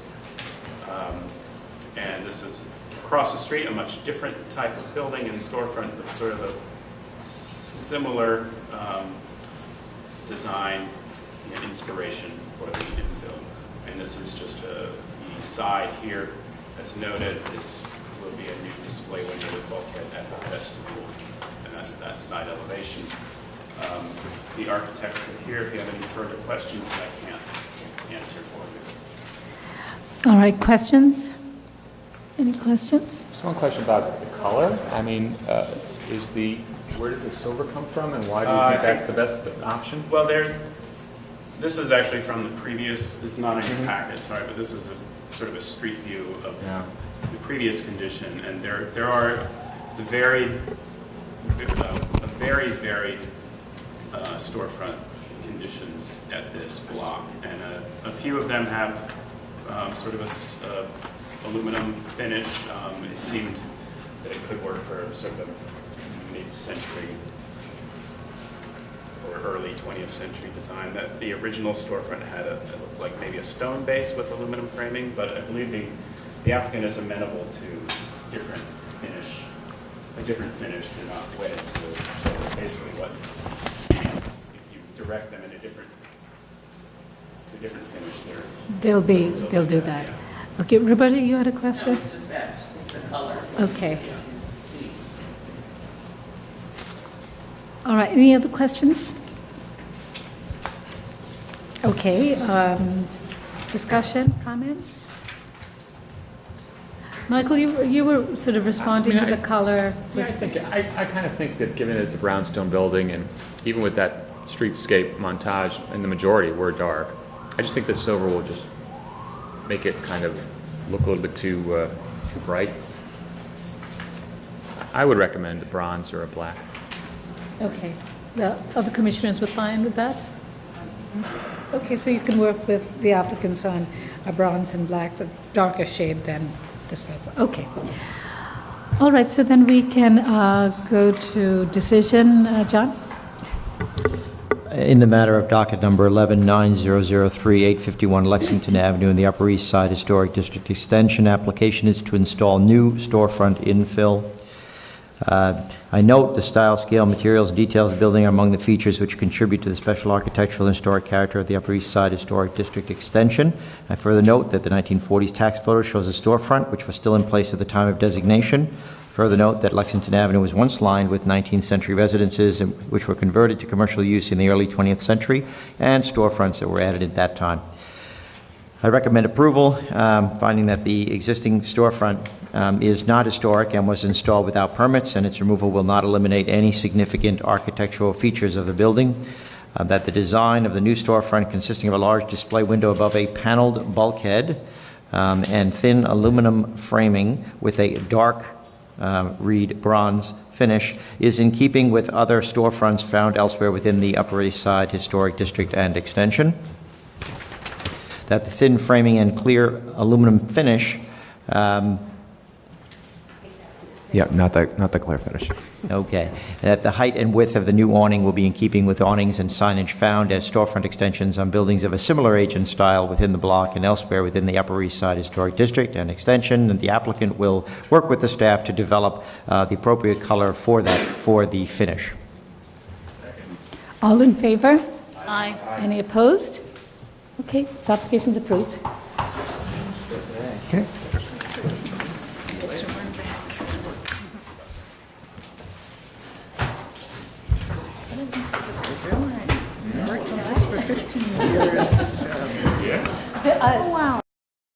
And this is across the street, a much different type of building and storefront, but sort of a similar design and inspiration for the infill. And this is just the side here. As noted, this will be a new display window with bulkhead at the vestibule, and that's that side elevation. The architects are here if you have any further questions that I can't answer for you. All right, questions? Any questions? Just one question about the color. I mean, where does the silver come from, and why do you think that's the best option? Well, this is actually from the previous, it's not in your packet, sorry, but this is a sort of a street view of the previous condition, and it's a very varied storefront conditions at this block, and a few of them have sort of a aluminum finish. It seemed that it could work for sort of a mid-century or early 20th century design. That the original storefront had it looked like maybe a stone base with aluminum framing, but I believe the applicant is amenable to a different finish. They're not wedded to it. So basically, if you direct them in a different finish, They'll do that. Okay, Roberta, you had a question? No, just that, just the color. Okay. All right, any other questions? Okay, discussion, comments? Michael, you were sort of responding to the color. I kind of think that given it's a brownstone building, and even with that streetscape montage, and the majority were dark, I just think the silver will just make it kind of look a little bit too bright. I would recommend a bronze or a black. Okay, the other commissioners were fine with that? Okay, so you can work with the applicants on a bronze and black, a darker shade than the silver. Okay. All right, so then we can go to decision. John? In the matter of docket number 11-9003, 851 Lexington Avenue in the Upper East Side Historic District Extension, application is to install new storefront infill. I note the style, scale, materials, and details of the building are among the features which contribute to the special architectural and historic character of the Upper East Side Historic District Extension. I further note that the 1940s tax photo shows a storefront which was still in place at the time of designation. Further note that Lexington Avenue was once lined with 19th century residences which were converted to commercial use in the early 20th century, and storefronts that were added at that time. I recommend approval, finding that the existing storefront is not historic and was installed without permits, and its removal will not eliminate any significant architectural features of the building. That the design of the new storefront, consisting of a large display window above a paneled bulkhead and thin aluminum framing with a dark reed bronze finish, is in keeping with other storefronts found elsewhere within the Upper East Side Historic District and Extension. That the thin framing and clear aluminum finish, Not the clear finish. okay, that the height and width of the new awning will be in keeping with awnings and signage found as storefront extensions on buildings of a similar age and style within the block and elsewhere within the Upper East Side Historic District and Extension, and the applicant will work with the staff to develop the appropriate color for the finish. All in favor? Aye. Any opposed? Okay, this application's approved. Okay. Let's run back to work. I didn't see what they're doing. Worked on this for 15 years, this job. Yeah. Oh, wow.